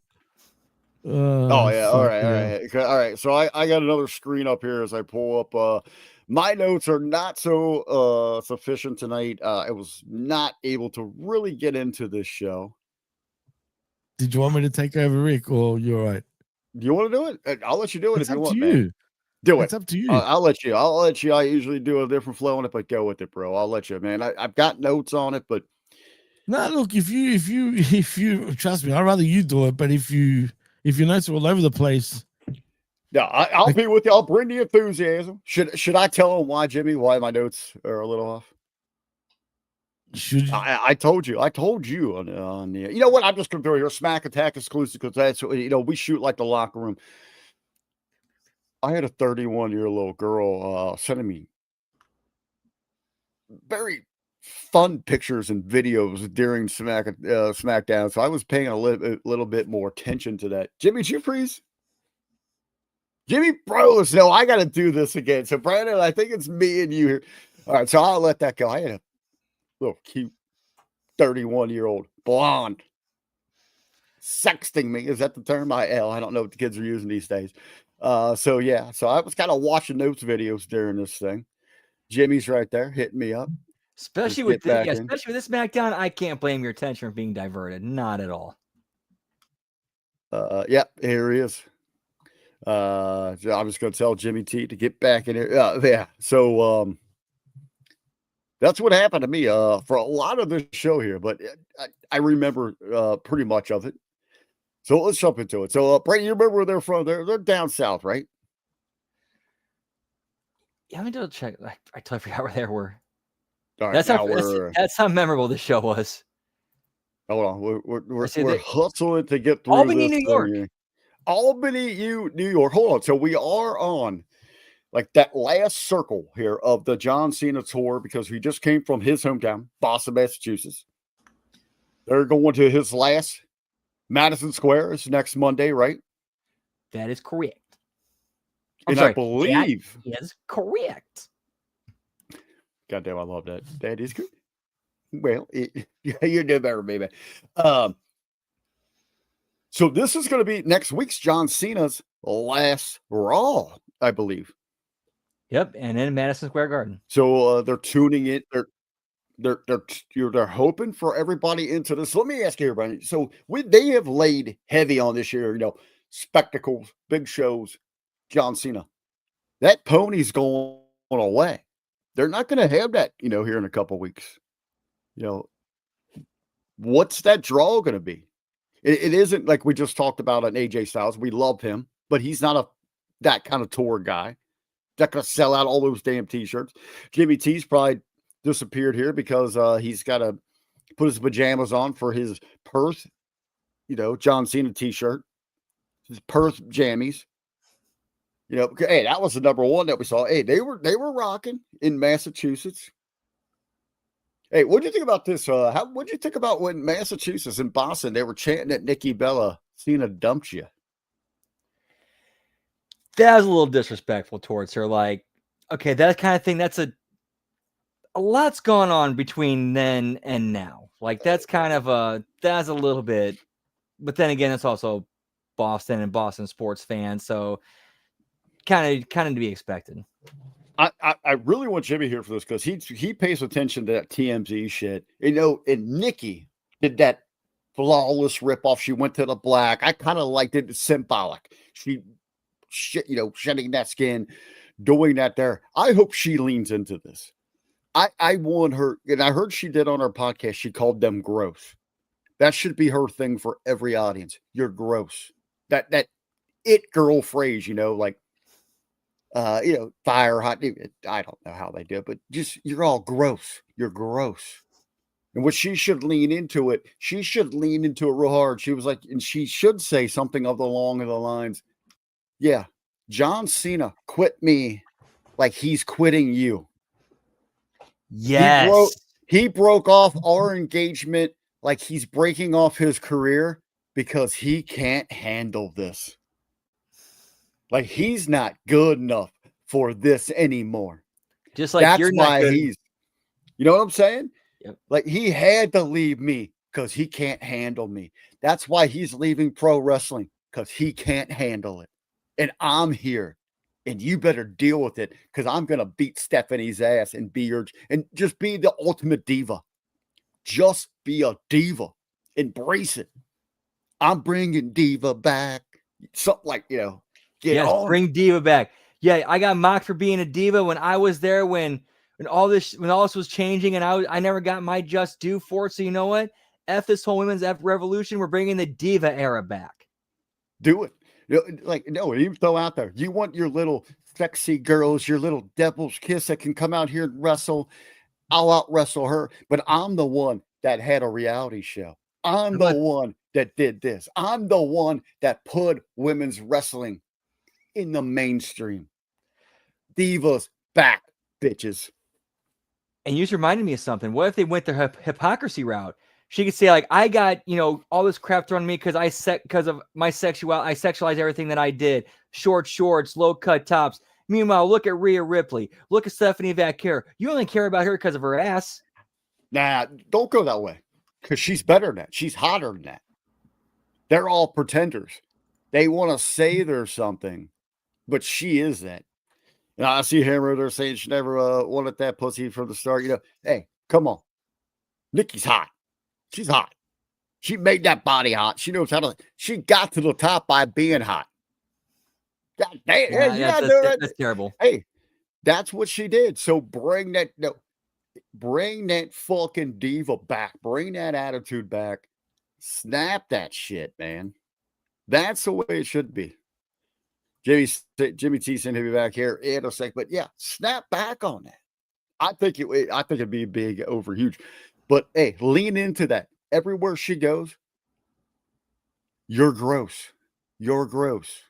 Oh yeah, all right. So I got another screen up here as I pull up. My notes are not so sufficient tonight. I was not able to really get into this show. Did you want me to take over, Rick, or you're all right? Do you want to do it? I'll let you do it if you want. Man. Do it. It's up to you. I'll let you. I usually do a different flow on it, but go with it, bro. I'll let you, man. I've got notes on it, but no, look, if you trust me, I'd rather you do it. But if your notes are all over the place, yeah, I'll be with you. I'll bring the enthusiasm. Should I tell them why my notes are a little off? Should you? I told you on the. You know what? I'm just gonna throw your SmackAttack exclusive because that's we shoot like the locker room. I had a 31-year-old girl sending me very fun pictures and videos during SmackDown, so I was paying a little bit more attention to that. Jimmy, did you freeze? Jimmy Bros, no, I got to do this again. So Brandon, I think it's me and you here. All right, so I'll let that go. I had a little cute 31-year-old blonde sexting me. Is that the term? I don't know what the kids are using these days. So I was kind of watching those videos during this thing. Jimmy's right there hitting me up. Especially with this SmackDown, I can't blame your attention from being diverted. Not at all. Here he is. I was going to tell Jimmy T to get back in here. So that's what happened to me for a lot of this show here, but I remember pretty much of it. So let's jump into it. So Brady, you remember where they're from? They're down south, right? Yeah, let me double check. I totally forgot where they were. All right, that's how memorable this show was. Hold on, we're hustling to get through Albany, New York. Albany, New York. Hold on. So we are on like that last circle here of the John Cena tour because we just came from his hometown, Boston, Massachusetts. They're going to his last Madison Square is next Monday, right? That is correct. I believe that is correct. Goddamn, I love that. That is good. Well, you do better, baby. So this is going to be next week's John Cena's last Raw, I believe. Yep, and in Madison Square Garden. So they're tuning in. They're hoping for everybody into this. Let me ask you, everybody. So they have laid heavy on this year. Spectacles, big shows. John Cena. That pony's going away. They're not going to have that, here in a couple of weeks. What's that draw going to be? It isn't like we just talked about an AJ Styles. We love him, but he's not that kind of tour guy. Not going to sell out all those damn T-shirts. Jimmy T's probably disappeared here because he's got to put his pajamas on for his Perth, John Cena T-shirt, his Perth jammies. Hey, that was the number one that we saw. Hey, they were rocking in Massachusetts. Hey, what do you think about this? What do you think about when Massachusetts and Boston, they were chanting at Nikki Bella, Cena dumped you? That was a little disrespectful towards her. Like, okay, that kind of thing, that's a lot's gone on between then and now. Like, that's that's a little bit, but then again, it's also Boston and Boston sports fans. So kind of to be expected. I really want Jimmy here for this because he pays attention to that TMZ shit. And Nikki did that flawless ripoff. She went to the black. I kind of liked it. It's symbolic. Shedding that skin, doing that there. I hope she leans into this. I want her, and I heard she did on her podcast, she called them gross. That should be her thing for every audience. You're gross. That it girl phrase, like fire hot. I don't know how they do it, but just you're all gross. You're gross. And what she should lean into it, she should lean into it real hard. She was like, and she should say something along the lines, yeah, John Cena quit me like he's quitting you. Yes. He broke off our engagement like he's breaking off his career because he can't handle this. Like he's not good enough for this anymore. Just like you're not good. You know what I'm saying? Yep. Like he had to leave me because he can't handle me. That's why he's leaving pro wrestling, because he can't handle it. And I'm here. And you better deal with it, because I'm going to beat Stephanie's ass and just be the ultimate diva. Just be a diva. Embrace it. I'm bringing diva back. Something like, yes, on. Bring diva back. Yeah, I got mocked for being a diva when I was there when all this was changing, and I never got my just due for it. So you know what? F this whole women's revolution. We're bringing the diva era back. Do it. Even throw out there. You want your little sexy girls, your little devil's kiss that can come out here and wrestle. I'll out wrestle her. But I'm the one that had a reality show. I'm the one that did this. I'm the one that put women's wrestling in the mainstream. Divas back, bitches. And you just reminded me of something. What if they went the hypocrisy route? She could say, like, I got, all this crap thrown on me because of my sexuality. I sexualize everything that I did. Short shorts, low cut tops. Meanwhile, look at Rhea Ripley. Look at Stephanie Vaquer. You only care about her because of her ass. Nah, don't go that way. Because she's better than that. She's hotter than that. They're all pretenders. They want to say they're something, but she is that. I see Hammer there saying she never wanted that pussy from the start. Hey, come on. Nikki's hot. She's hot. She made that body hot. She knows how to. She got to the top by being hot. God damn, that's terrible. Hey, that's what she did. So bring that fucking diva back. Bring that attitude back. Snap that shit, man. That's the way it should be. Jimmy T sent him back here in a sec, but yeah, snap back on that. I think it'd be big over huge. But hey, lean into that. Everywhere she goes, you're gross. You're gross.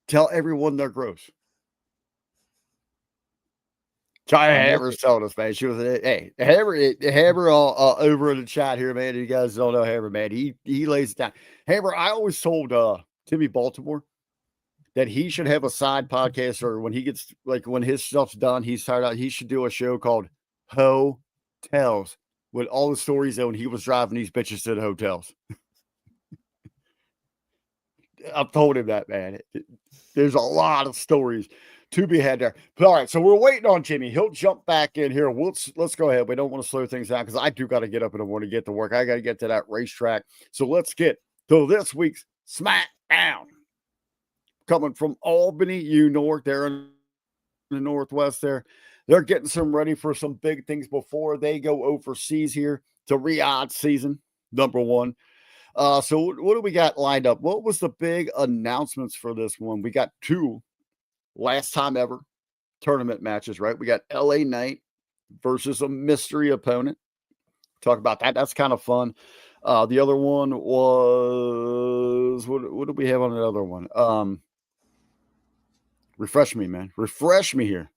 Tell everyone they're gross. Hammer's telling us, man. She was Hammer over in the chat here, man. You guys don't know Hammer, man. He lays it down. Hammer, I always told Timmy Baltimore that he should have a side podcast, or when he gets when his stuff's done, he's tired out. He should do a show called Hotels with all the stories that when he was driving these bitches to the hotels. I've told him that, man. There's a lot of stories to be had there. But all right, so we're waiting on Jimmy. He'll jump back in here. Let's go ahead. We don't want to slow things down because I do got to get up in the morning to get to work. I got to get to that racetrack. So let's get to this week's SmackDown. Coming from Albany, New York, there in the Northwest there. They're getting some ready for some big things before they go overseas here to Riyadh season, number 1. So what do we got lined up? What was the big announcements for this one? We got 2 last time ever tournament matches, right? We got LA Knight versus a mystery opponent. Talk about that. That's kind of fun. The other one was, what did we have on the other one? Refresh me, man. Refresh me here.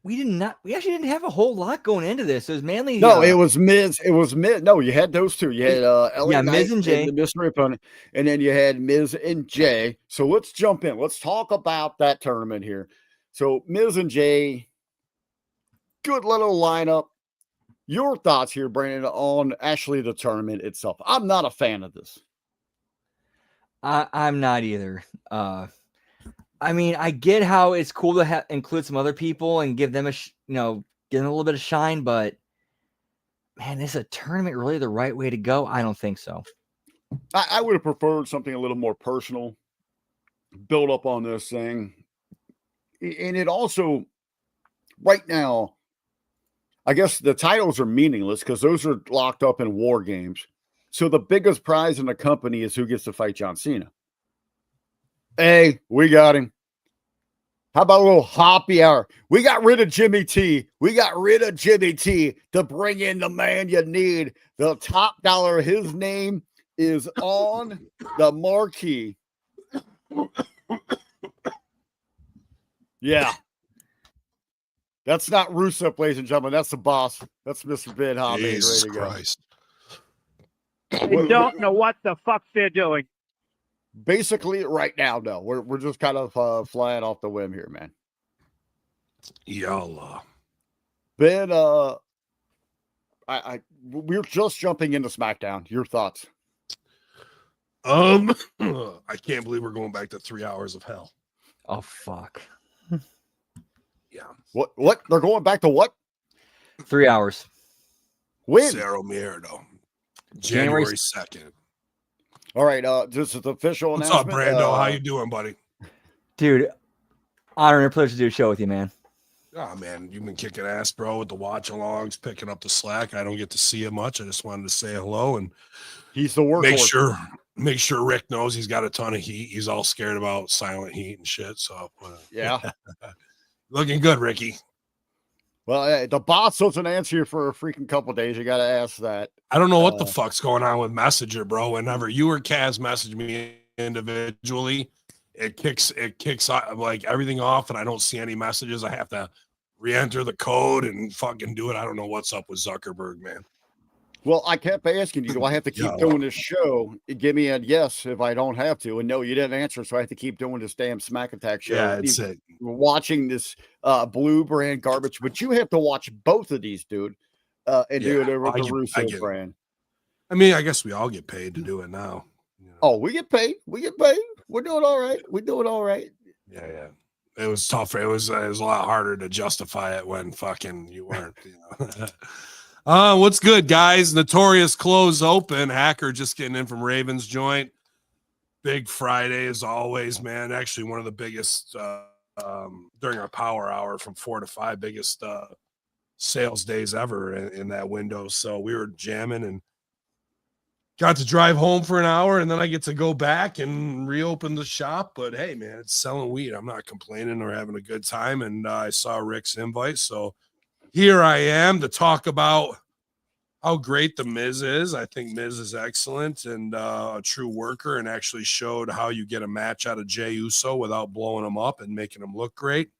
We actually didn't have a whole lot going into this. It was mainly it was Miz. It was Miz. No, you had those 2. You had LA Knight Miz and Jay, the mystery opponent, and then you had Miz and Jay. So let's jump in. Let's talk about that tournament here. So Miz and Jay, good little lineup. Your thoughts here, Brandon, on actually the tournament itself? I'm not a fan of this. I'm not either. I mean, I get how it's cool to include some other people and give them give them a little bit of shine, but man, is a tournament really the right way to go? I don't think so. I would have preferred something a little more personal, build up on this thing. And it also, right now, I guess the titles are meaningless because those are locked up in WarGames. So the biggest prize in the company is who gets to fight John Cena. Hey, we got him. How about a little happy hour? We got rid of Jimmy T. We got rid of Jimmy T to bring in the man you need. The top dollar. His name is on the marquee. Yeah. That's not Rusev, ladies and gentlemen. That's the boss. That's Mr. Ben Hobby. Jesus Christ. They don't know what the fuck they're doing. Basically, right now, no. We're just kind of flying off the whim here, man. Yalla. Ben, we're just jumping into SmackDown. Your thoughts? I can't believe we're going back to 3 hours of hell. Oh fuck. Yeah. What? They're going back to what? 3 hours. When? Cerro Miedo. January 2nd. All right, this is the official What's announcement. up, Brando? How you doing, buddy? Dude, honor and a pleasure to do a show with you, man. Oh, man, you've been kicking ass, bro, with the watch-alongs, picking up the slack. I don't get to see you much. I just wanted to say hello and He's the workhorse. Make sure Rick knows he's got a ton of heat. He's all scared about silent heat and shit. So, Yeah. Looking good, Ricky. Well, the boss doesn't answer you for a freaking couple days. You got to ask that. I don't know what the fuck's going on with Messenger, bro. Whenever you or Kaz message me individually, it kicks like everything off, and I don't see any messages. I have to re-enter the code and fucking do it. I don't know what's up with Zuckerberg, man. Well, I kept asking you, do I have to keep doing this show? Give me a yes if I don't have to. And no, you didn't answer, so I have to keep doing this damn SmackAttack show. Yeah, it's it. Watching this blue brand garbage, but you have to watch both of these, dude, and do it over the Russo brand. I mean, I guess we all get paid to do it now. You know? Oh, we get paid. We get paid. We're doing all right. We're doing all right. Yeah, yeah. It was tough. It was a lot harder to justify it when fucking you weren't, you know. What's good, guys? Notorious close open. Hacker just getting in from Ravens joint. Big Friday as always, man. Actually, one of the biggest during our power hour from 4 to 5, biggest sales days ever in that window. So we were jamming and got to drive home for an hour, and then I get to go back and reopen the shop. But hey, man, it's selling weed. I'm not complaining or having a good time. And I saw Rick's invite, so here I am to talk about how great the Miz is. I think Miz is excellent and a true worker, and actually showed how you get a match out of Jey Uso without blowing him up and making him look great.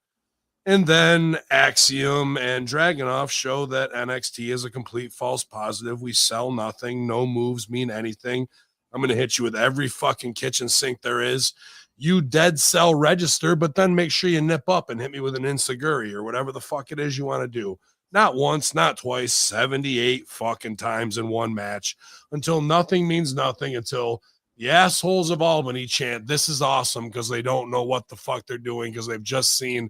And then Axiom and Dragunov show that NXT is a complete false positive. We sell nothing. No moves mean anything. I'm going to hit you with every fucking kitchen sink there is. You dead sell register, but then make sure you nip up and hit me with an Insaguri or whatever the fuck it is you want to do. Not once, not twice, 78 fucking times in one match until nothing means nothing, until the assholes of Albany chant, "This is awesome," because they don't know what the fuck they're doing because they've just seen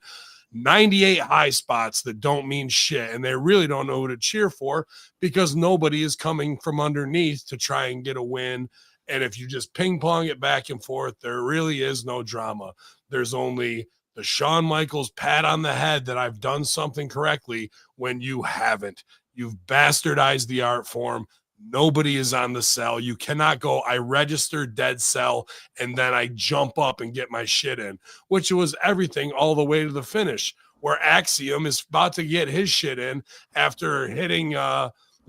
98 high spots that don't mean shit, and they really don't know who to cheer for because nobody is coming from underneath to try and get a win. And if you just ping pong it back and forth, there really is no drama. There's only the Shawn Michaels pat on the head that I've done something correctly when you haven't. You've bastardized the art form. Nobody is on the cell. You cannot go, I register dead cell, and then I jump up and get my shit in, which was everything all the way to the finish, where Axiom is about to get his shit in after hitting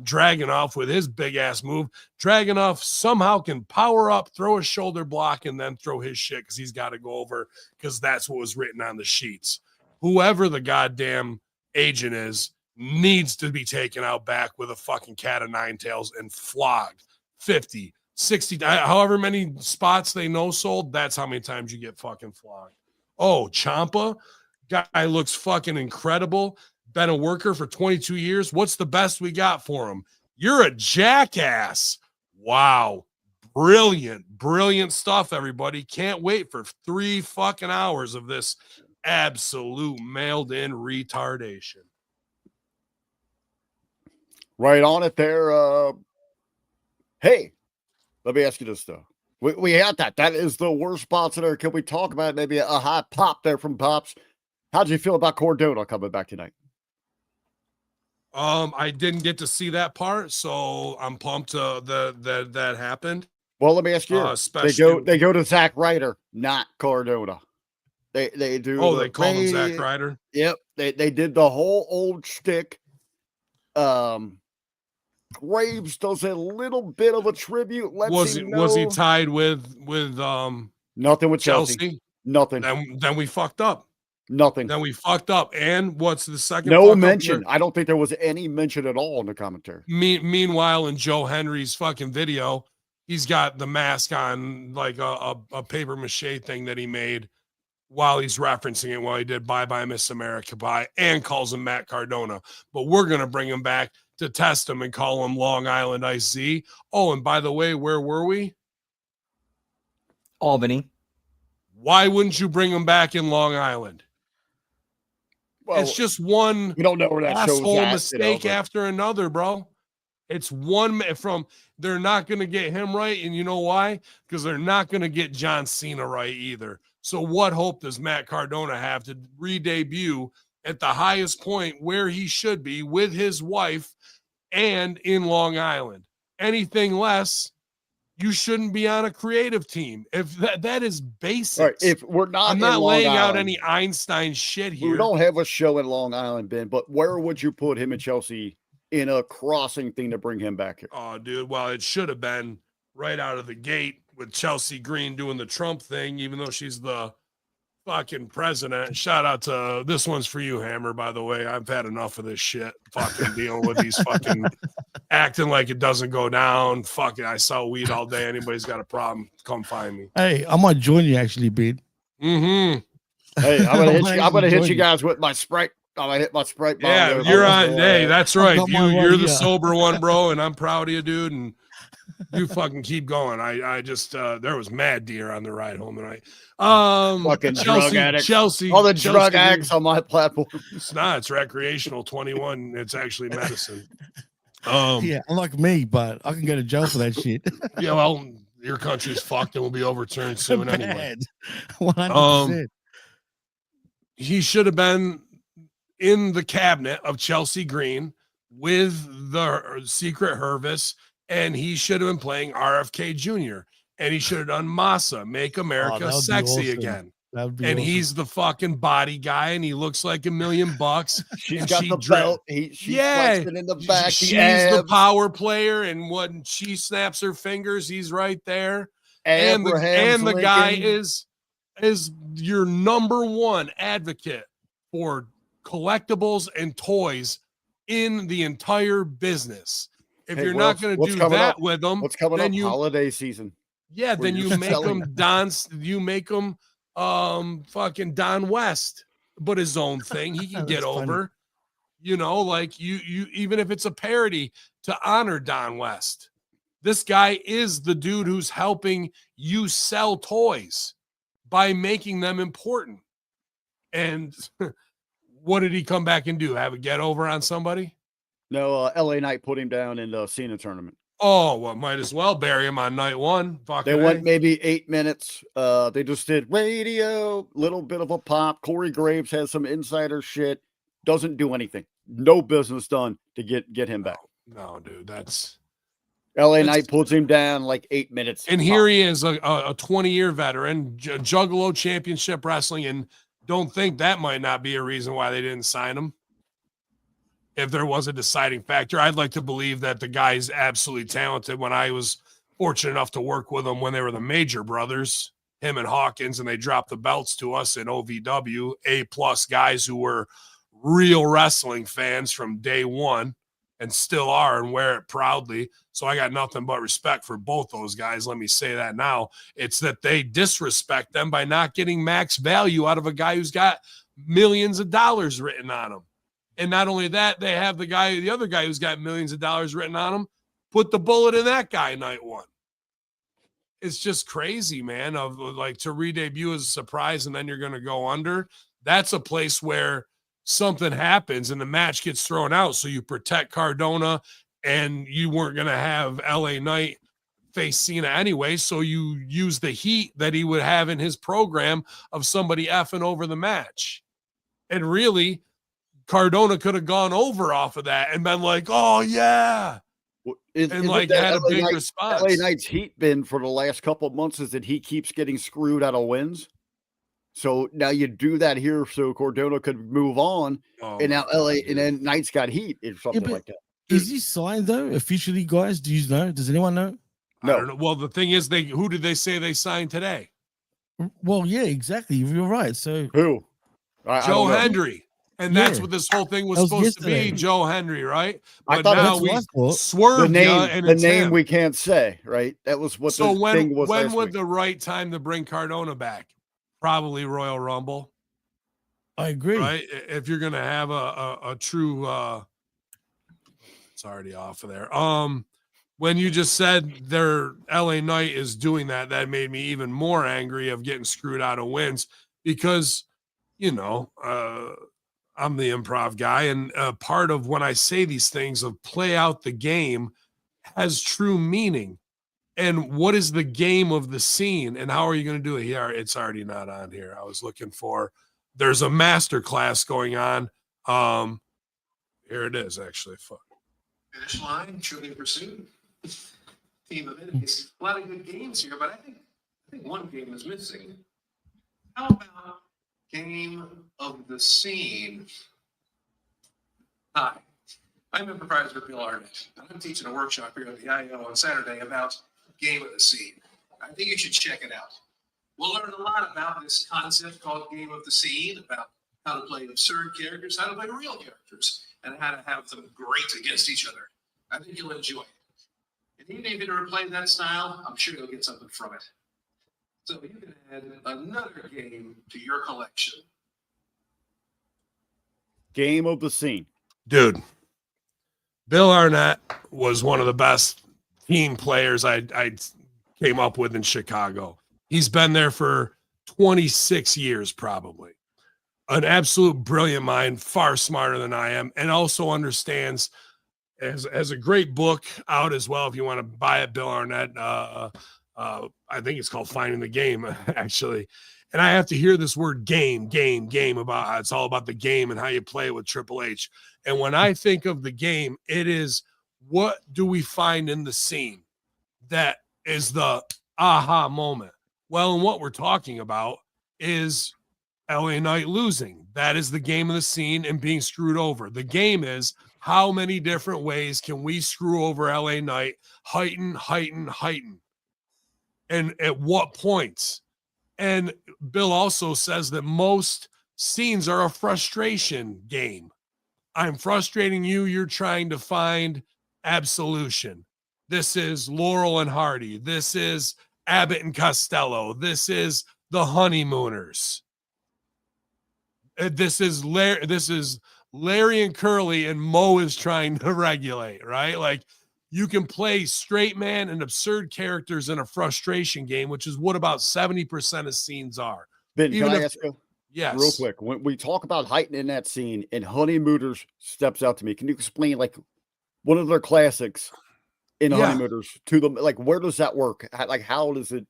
Dragunov with his big-ass move. Dragunov somehow can power up, throw a shoulder block, and then throw his shit because he's got to go over because that's what was written on the sheets. Whoever the goddamn agent is needs to be taken out back with a fucking cat of nine tails and flogged 50, 60, however many spots they know sold, that's how many times you get fucking flogged. Oh, Ciampa, guy looks fucking incredible. Been a worker for 22 years. What's the best we got for him? You're a jackass. Wow. Brilliant, brilliant stuff, everybody. Can't wait for 3 fucking hours of this absolute mailed-in retardation. Right on it there. Hey, let me ask you this, though. We had that. That is the worst spots in there. Can we talk about maybe a high pop there from Pops? How'd you feel about Cordona coming back tonight? I didn't get to see that part, so I'm pumped that happened. Well, let me ask you. They go to Zack Ryder, not Cordona. They do. Oh, they called him Zack Ryder. Yep. They did the whole old shtick. Graves does a little bit of a tribute. Was he tied with nothing with Chelsea? Nothing. Then we fucked up. Nothing. Then we fucked up. And what's the second? No mention. I don't think there was any mention at all in the commentary. Meanwhile, in Joe Henry's fucking video, he's got the mask on, like a paper mache thing that he made while he's referencing it, while he did Bye Bye Miss America Bye, and calls him Matt Cardona. But we're going to bring him back to test him and call him Long Island Ice Z. Oh, and by the way, where were we? Albany. Why wouldn't you bring him back in Long Island? Well, it's just one we don't know where that asshole show's at, mistake after another, bro. It's one from they're not going to get him right. And you know why? Because they're not going to get John Cena right either. So what hope does Matt Cardona have to re-debut at the highest point where he should be with his wife and in Long Island? Anything less, you shouldn't be on a creative team. If that is basic. Right, if we're not, I'm not laying out any Einstein shit here. We don't have a show in Long Island, Ben, but where would you put him and Chelsea in a crossing thing to bring him back here? Oh, dude. Well, it should have been right out of the gate with Chelsea Green doing the Trump thing, even though she's the fucking president. Shout out to this one's for you, Hammer, by the way. I've had enough of this shit. Fucking dealing with these fucking acting like it doesn't go down. Fucking, I sell weed all day. Anybody's got a problem, come find me. Hey, I might join you actually, Ben. Hey, I'm gonna hit you guys with my Sprite. I'm gonna hit my Sprite bottle. Yeah, you're on. Hey, that's right. You're the sober one, bro, and I'm proud of you, dude. And you fucking keep going. I just there was mad deer on the ride home tonight. Fucking drug addicts. Chelsea. All the Chelsea, drug addicts on my platform. It's not. It's recreational. 21. It's actually medicine. Yeah, unlike me, but I can go to jail for that shit. Yeah, well, your country's fucked and will be overturned soon anyway. 100%. He should have been in the cabinet of Chelsea Green with the secret Hervis, and he should have been playing RFK Jr. And he should have done Massa, Make America Sexy Again. And he's the fucking body guy, and he looks like $1 million. She's got the belt. She's flexing in the back. She's the power player, and when she snaps her fingers, he's right there. And the guy is your number one advocate for collectibles and toys in the entire business. If you're not going to do that with them, what's coming up? Holiday season. Yeah, then you make them dance. You make them fucking Don West, but his own thing. He can get over. You know, like you even if it's a parody to honor Don West. This guy is the dude who's helping you sell toys by making them important. And what did he come back and do? Have a get over on somebody? No, LA Knight put him down in the Cena tournament. Oh, well, might as well bury him on night one. They went maybe 8 minutes. They just did radio, little bit of a pop. Corey Graves has some insider shit. Doesn't do anything. No business done to get him back. No, dude, that's LA Knight puts him down like 8 minutes. And here he is, a 20-year veteran, Juggalo Championship Wrestling, and don't think that might not be a reason why they didn't sign him. If there was a deciding factor, I'd like to believe that the guy's absolutely talented. When I was fortunate enough to work with him when they were the Major Brothers, him and Hawkins, and they dropped the belts to us in OVW, A+ guys who were real wrestling fans from day one and still are and wear it proudly. So I got nothing but respect for both those guys. Let me say that now. It's that they disrespect them by not getting max value out of a guy who's got millions of dollars written on him. And not only that, they have the other guy who's got millions of dollars written on him, put the bullet in that guy night one. It's just crazy, man, of like to re-debut as a surprise and then you're going to go under. That's a place where something happens and the match gets thrown out. So you protect Cardona and you weren't going to have LA Knight face Cena anyway. So you use the heat that he would have in his program of somebody effing over the match. And really, Cardona could have gone over off of that and been like, oh, yeah. And like had a big response. LA Knight's heat been for the last couple of months is that he keeps getting screwed out of wins. So now you do that here so Cardona could move on, and now LA and then Knights got heat or something like that. Is he signed though officially, guys? Do you know? Does anyone know? No. I don't know. Well, the thing is, who did they say they signed today? Well, yeah, exactly. You're right. So who? Joe Hendry. And that's what this whole thing was supposed to be, Joe Henry, right? But now we swerved the name we can't say, right? That was what the thing was. When would the right time to bring Cardona back? Probably Royal Rumble. I agree. Right? If you're gonna have a true it's already off of there. When you just said their LA Knight is doing that, that made me even more angry of getting screwed out of wins because I'm the improv guy, and part of when I say these things of play out the game has true meaning. And what is the game of the scene, and how are you going to do it? Yeah, it's already not on here. I was looking for. There's a master class going on. Here it is, actually. Finish line, Trivial Pursuit, Team of Enemies. A lot of good games here, but I think one game is missing. How about Game of the Scene? Hi, I'm improviser Bill Arnett, and I'm teaching a workshop here at the IO on Saturday about Game of the Scene. I think you should check it out. We'll learn a lot about this concept called Game of the Scene, about how to play absurd characters, how to play real characters, and how to have them grate against each other. I think you'll enjoy it. And even if you never played that style, I'm sure you'll get something from it. So you can add another game to your collection. Game of the Scene. Dude, Bill Arnett was one of the best team players I came up with in Chicago. He's been there for 26 years, probably. An absolute brilliant mind, far smarter than I am, and also understands, as a great book out as well, if you want to buy it, Bill Arnett. I think it's called Finding the Game, actually. And I have to hear this word game about how it's all about the game and how you play it with Triple H. And when I think of the game, it is what do we find in the scene that is the aha moment? Well, and what we're talking about is LA Knight losing. That is the game of the scene and being screwed over. The game is how many different ways can we screw over LA Knight, heighten. And at what points? And Bill also says that most scenes are a frustration game. I'm frustrating you. You're trying to find absolution. This is Laurel and Hardy. This is Abbott and Costello. This is the Honeymooners. This is Larry and Curly, and Mo is trying to regulate, right? Like, you can play straight man and absurd characters in a frustration game, which is what about 70% of scenes are. Ben, can I ask you? Yes. Real quick. When we talk about heightening that scene and Honeymooners steps out to me, can you explain like one of their classics in Honeymooners to them? Like, where does that work? How does it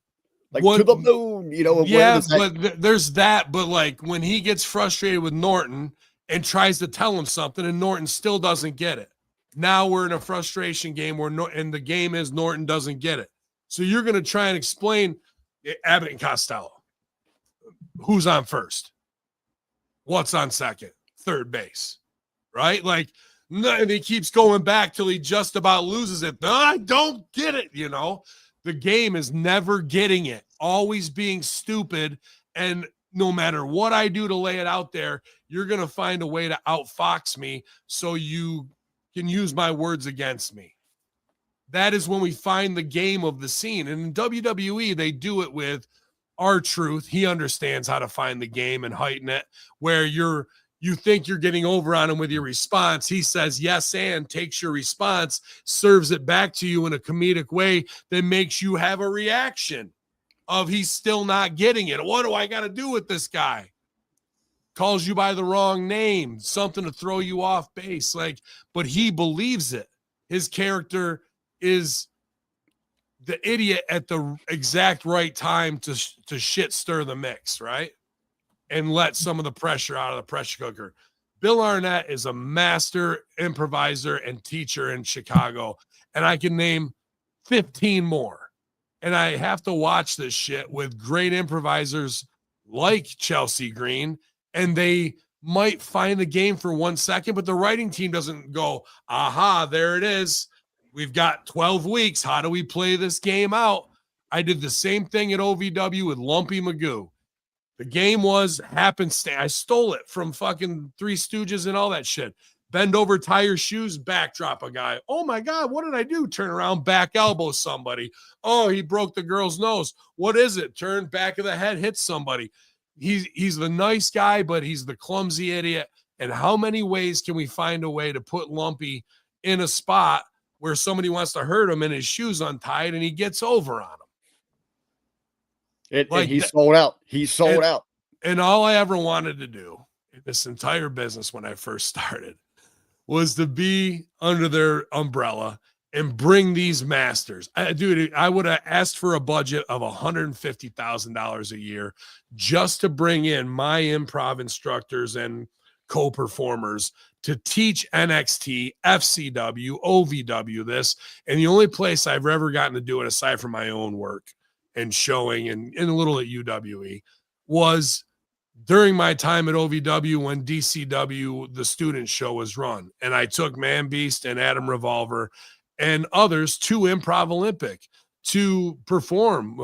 to the moon, Yeah, but there's that. But like when he gets frustrated with Norton and tries to tell him something and Norton still doesn't get it. Now we're in a frustration game and the game is Norton doesn't get it. So you're going to try and explain Abbott and Costello. Who's on first? What's on second? Third base, right? Like, and he keeps going back till he just about loses it. I don't get it, The game is never getting it, always being stupid. And no matter what I do to lay it out there, you're going to find a way to outfox me so you can use my words against me. That is when we find the game of the scene. And in WWE, they do it with R-Truth. He understands how to find the game and heighten it, where you think you're getting over on him with your response. He says yes and takes your response, serves it back to you in a comedic way that makes you have a reaction of he's still not getting it. What do I got to do with this guy? Calls you by the wrong name, something to throw you off base. But he believes it. His character is the idiot at the exact right time to shit stir the mix, right? And let some of the pressure out of the pressure cooker. Bill Arnett is a master improviser and teacher in Chicago, and I can name 15 more. And I have to watch this shit with great improvisers like Chelsea Green, and they might find the game for 1 second, but the writing team doesn't go, aha, there it is. We've got 12 weeks. How do we play this game out? I did the same thing at OVW with Lumpy Magoo. The game was happenstance. I stole it from fucking Three Stooges and all that shit. Bend over, tie your shoes, backdrop a guy. Oh my God, what did I do? Turn around, back elbow somebody. Oh, he broke the girl's nose. What is it? Turn back of the head, hit somebody. He's the nice guy, but he's the clumsy idiot. And how many ways can we find a way to put Lumpy in a spot where somebody wants to hurt him and his shoes untied and he gets over on him? And he's sold out. He's sold out. And all I ever wanted to do in this entire business when I first started was to be under their umbrella and bring these masters. Dude, I would have asked for a budget of $150,000 a year just to bring in my improv instructors and co-performers to teach NXT, FCW, OVW this. And the only place I've ever gotten to do it, aside from my own work and showing and a little at UWE, was during my time at OVW when DCW, the student show, was run. And I took Man Beast and Adam Revolver and others to Improv Olympic to perform,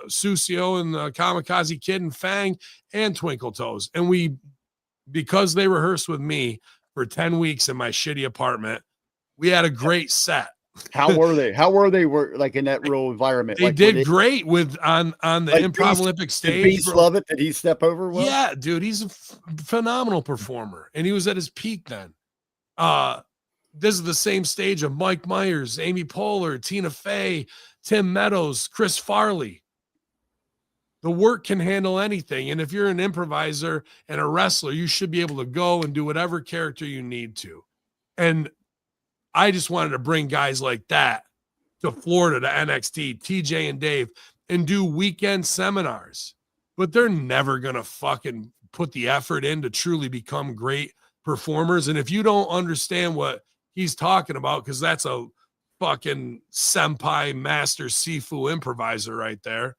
Susio and Kamikaze Kid and Fang and Twinkle Toes. And because they rehearsed with me for 10 weeks in my shitty apartment, we had a great set. How were they? How were they like in that real environment? They did great with on the Improv Olympic stage. Did Beast love it? Did he step over well? Yeah, dude, he's a phenomenal performer, and he was at his peak then. This is the same stage of Mike Myers, Amy Poehler, Tina Fey, Tim Meadows, Chris Farley. The work can handle anything, and if you're an improviser and a wrestler, you should be able to go and do whatever character you need to. And I just wanted to bring guys like that to Florida, to NXT, TJ and Dave, and do weekend seminars. But they're never going to fucking put the effort in to truly become great performers. And if you don't understand what he's talking about, because that's a fucking senpai master Sifu improviser right there,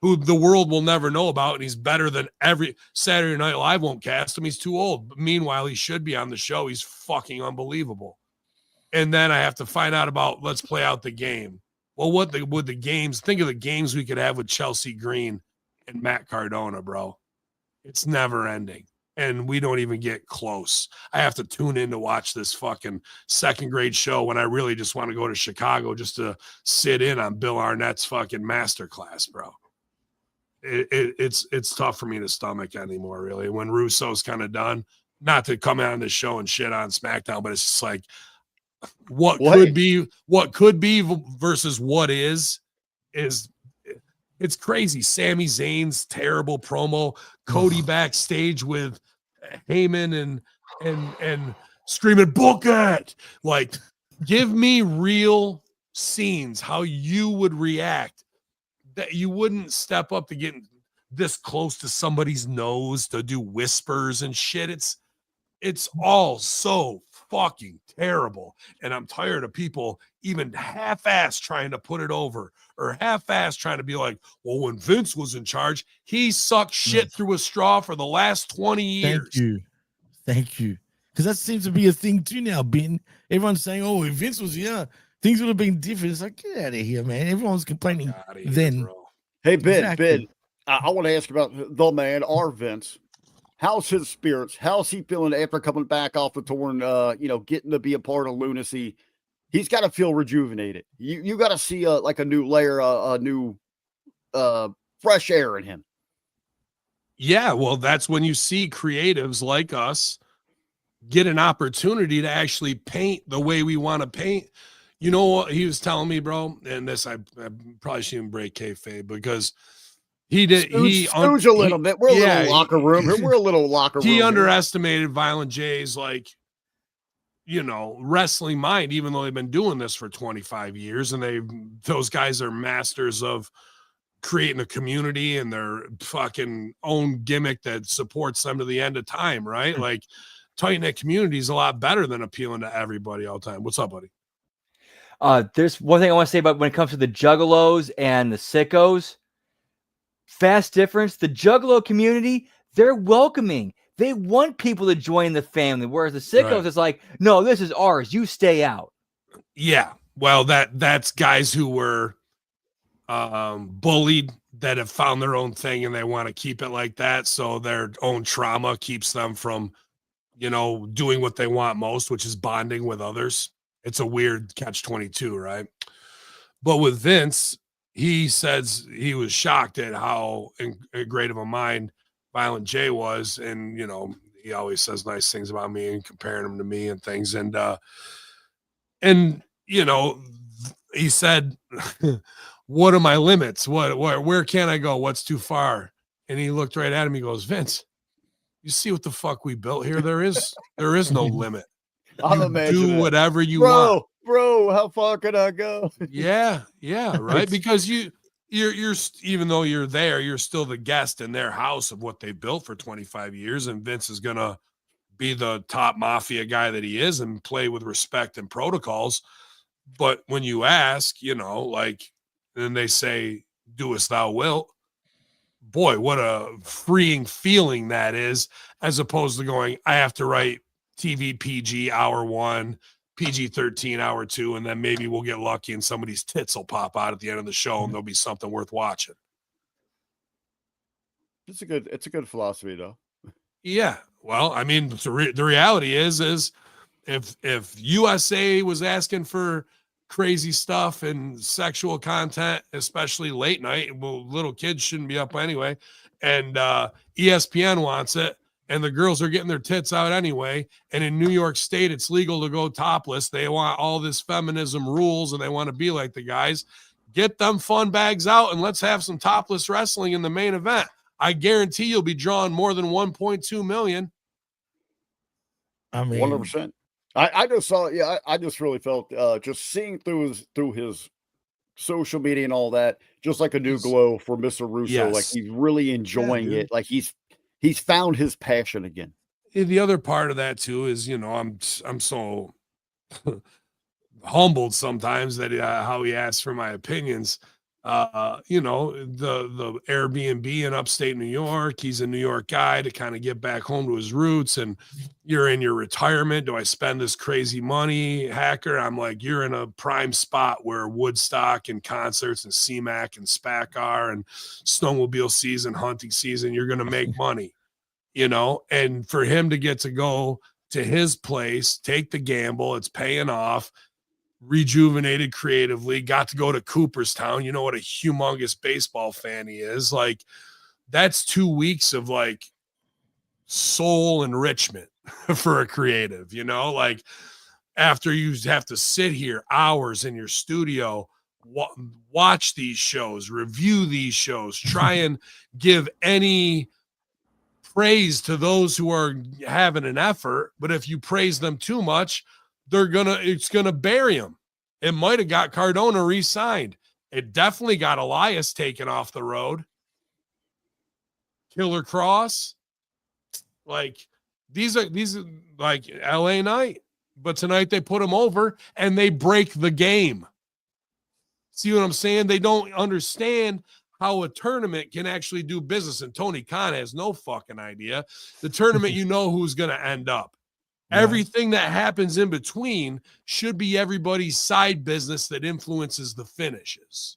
who the world will never know about, and he's better than every Saturday Night Live won't cast him. He's too old. But meanwhile, he should be on the show. He's fucking unbelievable. And then I have to find out about, let's play out the game. Well, would the games, think of the games we could have with Chelsea Green and Matt Cardona, bro. It's never ending. And we don't even get close. I have to tune in to watch this fucking second grade show when I really just want to go to Chicago just to sit in on Bill Arnett's fucking masterclass, bro. It's tough for me to stomach anymore, really. When Russo's kind of done, not to come out on this show and shit on SmackDown, but it's just like, what could be versus what is it's crazy. Sami Zayn's terrible promo, Cody backstage with Heyman and screaming, book it. Like, give me real scenes, how you would react, that you wouldn't step up to get this close to somebody's nose to do whispers and shit. It's all so fucking terrible. And I'm tired of people even half-ass trying to put it over, or half-ass trying to be like, well, when Vince was in charge, he sucked shit through a straw for the last 20 years. Thank you. Because that seems to be a thing too now, Ben. Everyone's saying, oh, if Vince was here, things would have been different. It's like, get out of here, man. Everyone's complaining then. Bro. Hey, Ben, exactly. I want to ask about the man, our Vince. How's his spirits? How's he feeling after coming back off the torn, getting to be a part of Lunacy? He's got to feel rejuvenated. You got to see like a new layer, a new fresh air in him. Yeah, well, that's when you see creatives like us get an opportunity to actually paint the way we want to paint. You know what he was telling me, bro? And this, I probably shouldn't break kayfabe, because he did. Stooge a little bit. We're a little locker room. We're a little locker room. He underestimated Violent J's, wrestling mind, even though they've been doing this for 25 years, and those guys are masters of creating a community and their fucking own gimmick that supports them to the end of time, right? Like, tight-knit community is a lot better than appealing to everybody all the time. What's up, buddy? There's one thing I want to say about when it comes to the Juggalos and the Sickos. Fast difference. The Juggalo community, they're welcoming. They want people to join the family. Whereas the Sickos is like, no, this is ours. You stay out. Yeah. Well, that's guys who were bullied, that have found their own thing and they want to keep it like that. So their own trauma keeps them from, doing what they want most, which is bonding with others. It's a weird catch-22, right? But with Vince, he says he was shocked at how great of a mind Violent J was. And, he always says nice things about me and comparing him to me and things. And he said, what are my limits? Where can I go? What's too far? And he looked right at him. He goes, Vince, you see what the fuck we built here? There is no limit. I'll do whatever you want. Bro, how far can I go? Yeah, right. Because you're even though you're there, you're still the guest in their house of what they built for 25 years. And Vince is gonna be the top mafia guy that he is and play with respect and protocols. But when you ask, and they say, do as thou wilt, boy, what a freeing feeling that is, as opposed to going, I have to write TV PG hour 1, PG-13 hour 2, and then maybe we'll get lucky and somebody's tits will pop out at the end of the show and there'll be something worth watching. It's a good philosophy, though. Yeah. Well, I mean, the reality is if USA was asking for crazy stuff and sexual content, especially late night, well, little kids shouldn't be up anyway, and ESPN wants it, and the girls are getting their tits out anyway, and in New York State it's legal to go topless. They want all this feminism rules and they want to be like the guys. Get them fun bags out and let's have some topless wrestling in the main event. I guarantee you'll be drawing more than 1.2 million. I mean, 100%. I just saw, I just really felt just seeing through his social media and all that, just like a new glow for Mr. Russo. Yes. Like he's really enjoying it. Like he's found his passion again. The other part of that too is, I'm so humbled sometimes that how he asks for my opinions. The Airbnb in upstate New York, he's a New York guy to kind of get back home to his roots. And you're in your retirement. Do I spend this crazy money, Hacker? I'm like, you're in a prime spot where Woodstock and concerts and CMAC and SPAC are, and snowmobile season, hunting season, you're going to make money, and for him to get to go to his place, take the gamble, it's paying off, rejuvenated creatively, got to go to Cooperstown. You know what a humongous baseball fan he is. Like, that's 2 weeks of like soul enrichment for a creative, like after you have to sit here hours in your studio, watch these shows, review these shows, try and give any praise to those who are having an effort. But if you praise them too much, it's gonna bury him. It might have got Cardona re-signed. It definitely got Elias taken off the road. Killer Cross. Like these are like LA Knight. But tonight they put him over and they break the game. See what I'm saying? They don't understand how a tournament can actually do business. And Tony Khan has no fucking idea. The tournament, who's going to end up. Yeah. Everything that happens in between should be everybody's side business that influences the finishes.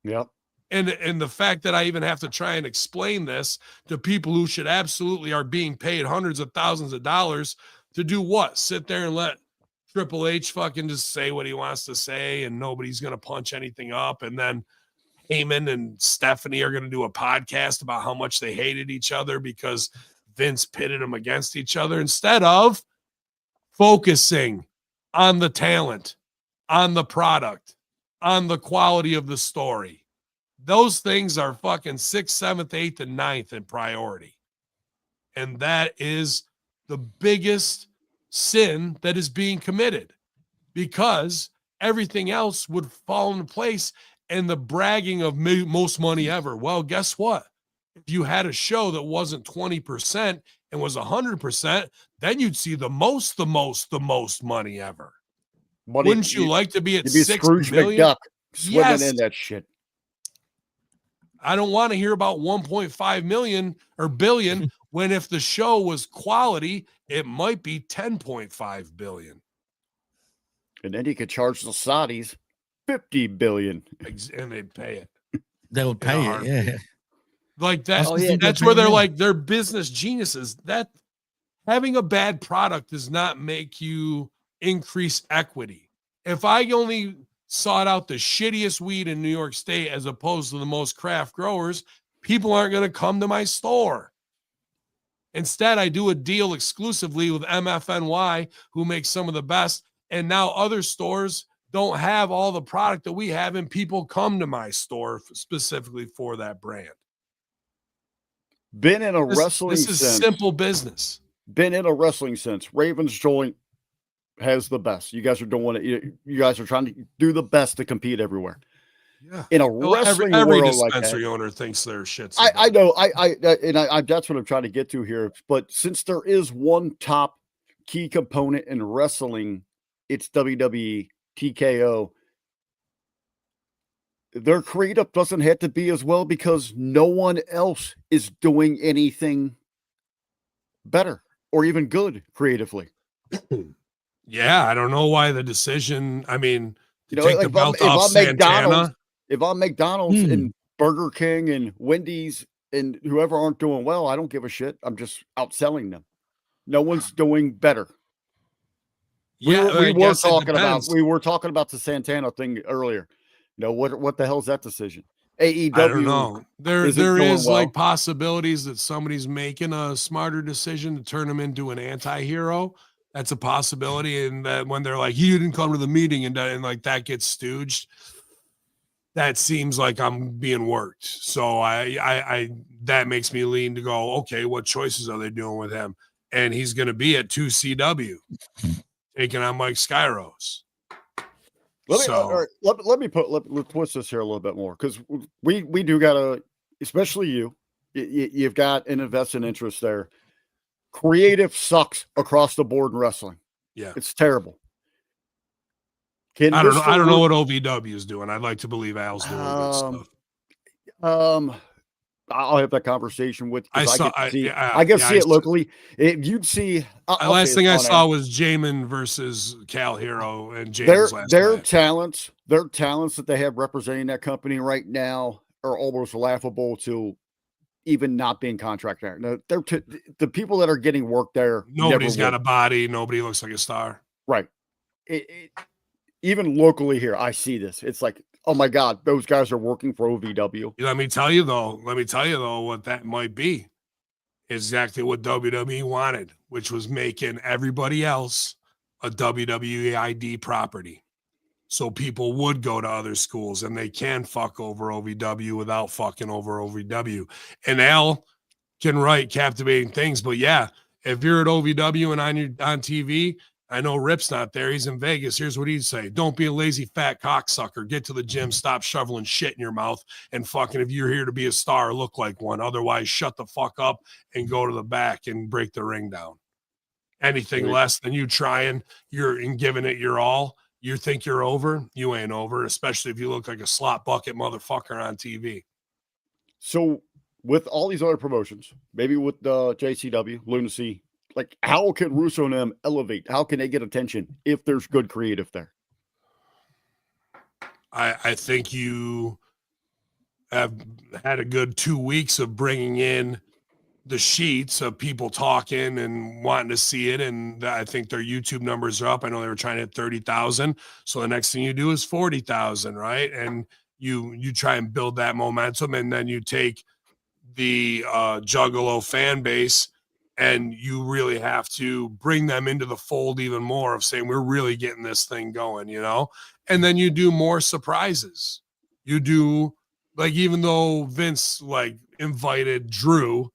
Yep. And the fact that I even have to try and explain this to people who should absolutely are being paid hundreds of thousands of dollars to do what? Sit there and let Triple H fucking just say what he wants to say and nobody's going to punch anything up. And then Heyman and Stephanie are going to do a podcast about how much they hated each other because Vince pitted them against each other instead of focusing on the talent, on the product, on the quality of the story. Those things are fucking 6th, 7th, 8th, and 9th in priority. And that is the biggest sin that is being committed because everything else would fall into place. And the bragging of most money ever. Well, guess what? If you had a show that wasn't 20% and was 100%, then you'd see the most money ever. Wouldn't you like to be at 6 Scrooge million? McDuck swimming in that shit. I don't want to hear about 1.5 million or billion when if the show was quality, it might be 10.5 billion. And then you could charge the Saudis 50 billion. And they'd pay it. They would pay it, yeah. Like that. Oh, yeah, That's they're where they're paying like, they're business geniuses. That having a bad product does not make you increase equity. If I only sought out the shittiest weed in New York State as opposed to the most craft growers, people aren't going to come to my store. Instead, I do a deal exclusively with MFNY, who makes some of the best. And now other stores don't have all the product that we have, and people come to my store specifically for that brand. Been in a wrestling This is sense. simple business. Been in a wrestling sense. Ravens joint has the best. You guys are doing it. You guys are trying to do the best to compete everywhere. Yeah. In a wrestling every world like dispensary that, owner thinks their shit's. I know. I that's what I'm trying to get to here. But since there is one top key component in wrestling, it's WWE TKO. Their creative doesn't have to be as well because no one else is doing anything better or even good creatively. Yeah, I don't know why the decision. I mean, to take like the belt off Santana. If I'm McDonald's and Burger King and Wendy's and whoever aren't doing well, I don't give a shit. I'm just outselling them. No one's doing better. Yeah, we were talking about the Santana thing earlier. What the hell's that decision? AEW. I don't know. There is well. like possibilities that somebody's making a smarter decision to turn him into an anti-hero. That's a possibility. And that when they're like, he didn't come to the meeting and like that gets stooged, that seems like I'm being worked. So I that makes me lean to go, okay, what choices are they doing with him? And he's going to be at 2CW taking on Mike Skyros. Let's twist this here a little bit more because we do gotta, especially you've got an invested interest there. Creative sucks across the board in wrestling. Yeah, it's terrible. I don't know what OVW is doing. I'd like to believe Al's doing good stuff. I'll have that conversation with. I can see it locally. You'd see. The last thing I saw was Jamin versus Cal Hero and James. Their talents that they have representing that company right now are almost laughable to even not being contracted. No, the people that are getting work there. Nobody's got a body. Nobody looks like a star. Right. Even locally here, I see this. It's like, oh my God, those guys are working for OVW. Let me tell you though, what that might be. Exactly what WWE wanted, which was making everybody else a WWE ID property. So people would go to other schools and they can fuck over OVW without fucking over OVW. And Al can write captivating things, but yeah, if you're at OVW and on TV, I know Rip's not there. He's in Vegas. Here's what he'd say. Don't be a lazy fat cocksucker. Get to the gym. Stop shoveling shit in your mouth. And fucking, if you're here to be a star, look like one. Otherwise, shut the fuck up and go to the back and break the ring down. Anything less than you trying, you're in giving it your all. You think you're over? You ain't over, especially if you look like a slot bucket motherfucker on TV. So with all these other promotions, maybe with JCW, Lunacy, like, how can Russo and them elevate? How can they get attention if there's good creative there? I think you have had a good 2 weeks of bringing in the sheets of people talking and wanting to see it. And I think their YouTube numbers are up. I know they were trying to hit 30,000. So the next thing you do is 40,000, right? And you try and build that momentum. And then you take the Juggalo fan base and you really have to bring them into the fold even more of saying, we're really getting this thing going, and then you do more surprises. You do, like, even though Vince invited Drew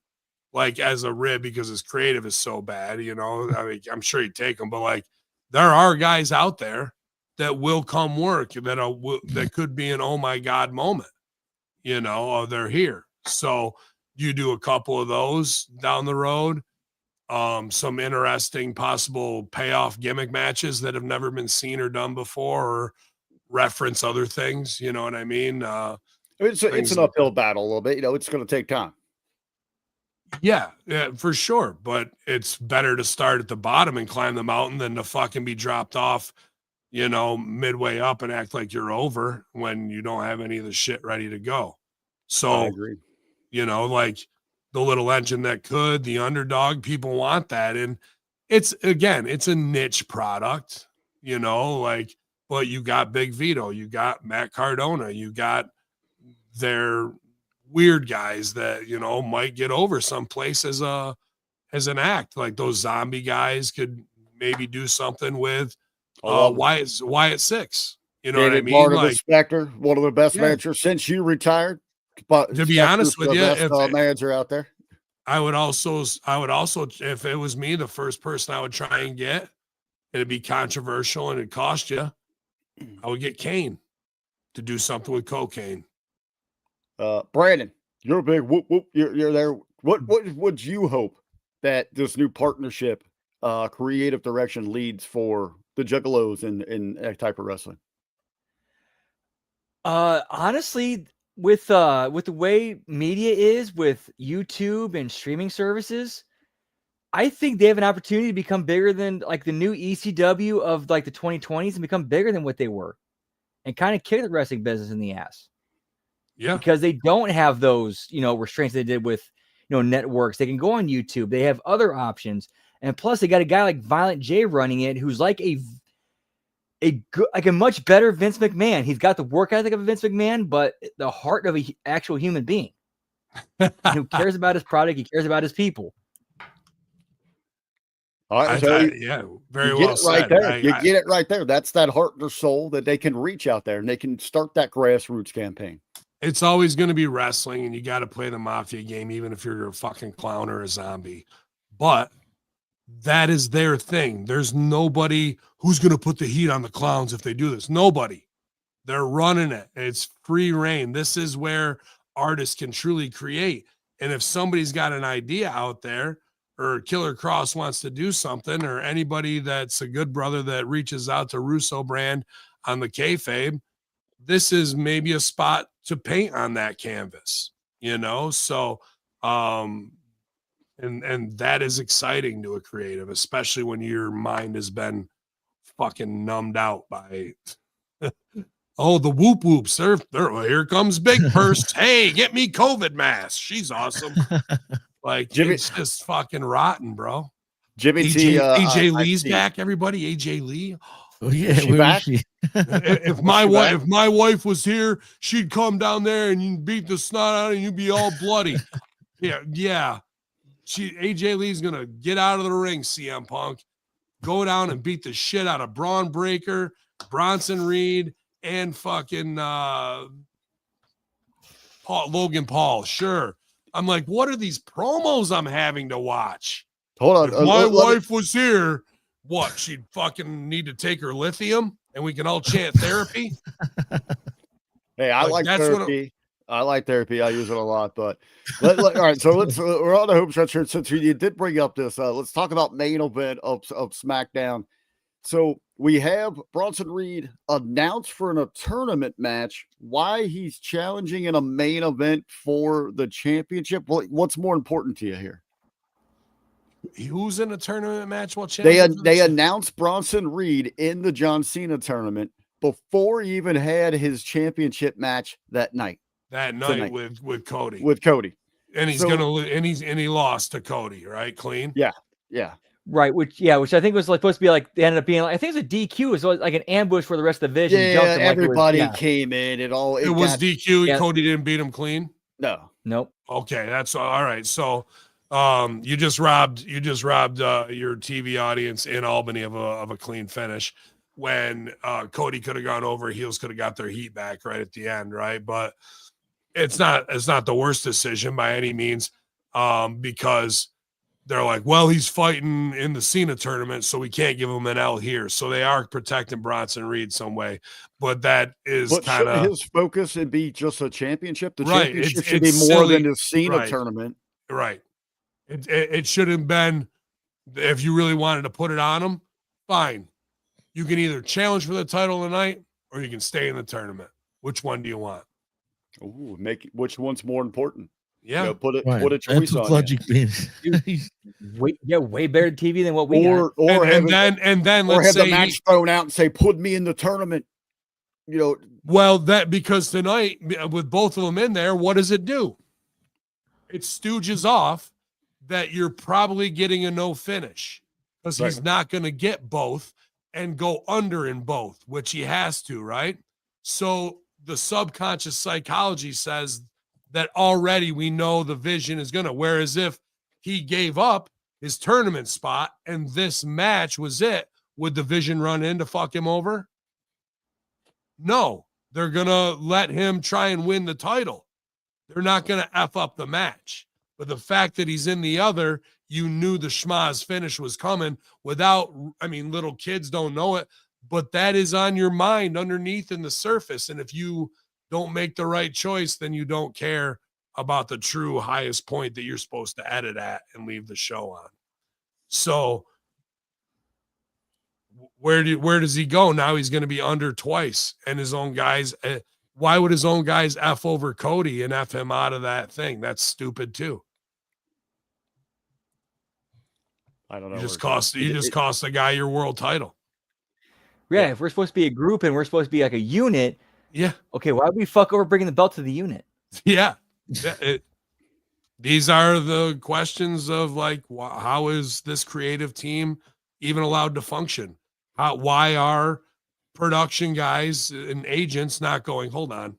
as a rib because his creative is so bad, I mean, I'm sure he'd take him, but there are guys out there that will come work that could be an, oh my God moment, they're here. So you do a couple of those down the road. Some interesting possible payoff gimmick matches that have never been seen or done before, or reference other things. You know what I mean? It's an uphill battle a little bit. It's going to take time. Yeah, for sure. But it's better to start at the bottom and climb the mountain than to fucking be dropped off, midway up and act like you're over when you don't have any of the shit ready to go. So, I agree. Like the little engine that could, the underdog, people want that. And it's a niche product, but you got Big Vito, you got Matt Cardona, you got their weird guys that, might get over someplace as an act. Like those zombie guys could maybe do something with Wyatt Six. You know what I mean? Like Spectre, one of the best managers since you retired. But to be honest with you, best manager out there. I would also, if it was me, the first person I would try and get, it'd be controversial and it'd cost you. I would get Kane to do something with cocaine. Brandon, you're a big whoop whoop. You're there. What would you hope that this new partnership, creative direction leads for the Juggalos in that type of wrestling? Honestly, with the way media is with YouTube and streaming services, I think they have an opportunity to become bigger than like the new ECW of like the 2020s and become bigger than what they were and kind of kick the wrestling business in the ass. Yeah. Because they don't have those, restraints they did with, networks. They can go on YouTube. They have other options. And plus they got a guy like Violent J running it, who's like a much better Vince McMahon. He's got the work ethic of a Vince McMahon, but the heart of an actual human being who cares about his product. He cares about his people. All right, very well said. You get it right there. That's that heart and soul that they can reach out there and they can start that grassroots campaign. It's always going to be wrestling, and you got to play the mafia game, even if you're a fucking clown or a zombie. But that is their thing. There's nobody who's going to put the heat on the clowns if they do this. Nobody. They're running it. It's free reign. This is where artists can truly create. And if somebody's got an idea out there, or Killer Cross wants to do something, or anybody that's a good brother that reaches out to Russo brand on the kayfabe, this is maybe a spot to paint on that canvas, So, and that is exciting to a creative, especially when your mind has been fucking numbed out by, the whoop whoops. Here comes Big Purse. Hey, get me COVID mask. She's awesome. Like Jimmy, it's just fucking rotten, bro. Jimmy T, AJ Lee's back. Everybody, AJ Lee. Oh yeah, where is she? If my wife was here, she'd come down there and you'd beat the snot out and you'd be all bloody. Yeah. AJ Lee's gonna get out of the ring. CM Punk, go down and beat the shit out of Braun Breaker, Bronson Reed, and fucking Logan Paul. Sure. I'm like, what are these promos I'm having to watch? Hold on. If my wife was here, what? She'd fucking need to take her lithium and we can all chant therapy. Hey, I like therapy. I like therapy. I use it a lot, but all right. So we're on the home stretch here. Since you did bring up this, let's talk about main event of SmackDown. So we have Bronson Reed announced for a tournament match. Why he's challenging in a main event for the championship? What's more important to you here? Who's in a tournament match? They announced Bronson Reed in the John Cena tournament before he even had his championship match that night. With Cody. With Cody. And he lost to Cody, right? Clean. Yeah. Right, which I think was like supposed to be like they ended up being like I think it was a DQ. It was like an ambush for the rest of the division. Yeah, everybody came in. It was DQ. Yeah. Cody didn't beat him clean. No. Nope. Okay, that's all right. So, you just robbed your TV audience in Albany of a clean finish when Cody could have gone over. Heels could have got their heat back right at the end, right? But it's not the worst decision by any means, because they're like, well, he's fighting in the Cena tournament, so we can't give him an L here. So they are protecting Bronson Reed some way, but that is kind of his focus and be just a championship. The right. championship should be more than the Cena tournament. Right. It should have been, if you really wanted to put it on him, fine. You can either challenge for the title tonight or you can stay in the tournament. Which one do you want? Ooh, make which one's more important? Yeah. You know, put Right. a choice That's on what it. logic being. Way better TV than what we got. Or and then or let's have the say match thrown out and say, put me in the tournament. You know, well, that because tonight with both of them in there, what does it do? It stooges off that you're probably getting a no finish because he's Right. not going to get both and go under in both, which he has to, right? So the subconscious psychology says that already we know the vision is going to, whereas if he gave up his tournament spot and this match was it, would the vision run in to fuck him over? No, they're going to let him try and win the title. They're not going to F up the match. But the fact that he's in the other, you knew the schmaz finish was coming without, I mean, little kids don't know it, but that is on your mind underneath in the surface. And if you don't make the right choice, then you don't care about the true highest point that you're supposed to edit at and leave the show on. So where does he go? Now he's going to be under twice and his own guys. Why would his own guys F over Cody and F him out of that thing? That's stupid too. I don't know. You just cost the guy your world title. Yeah, if we're supposed to be a group and we're supposed to be like a unit, yeah. Okay, why would we fuck over bringing the belt to the unit? Yeah. These are the questions of like, how is this creative team even allowed to function? Why are production guys and agents not going, hold on.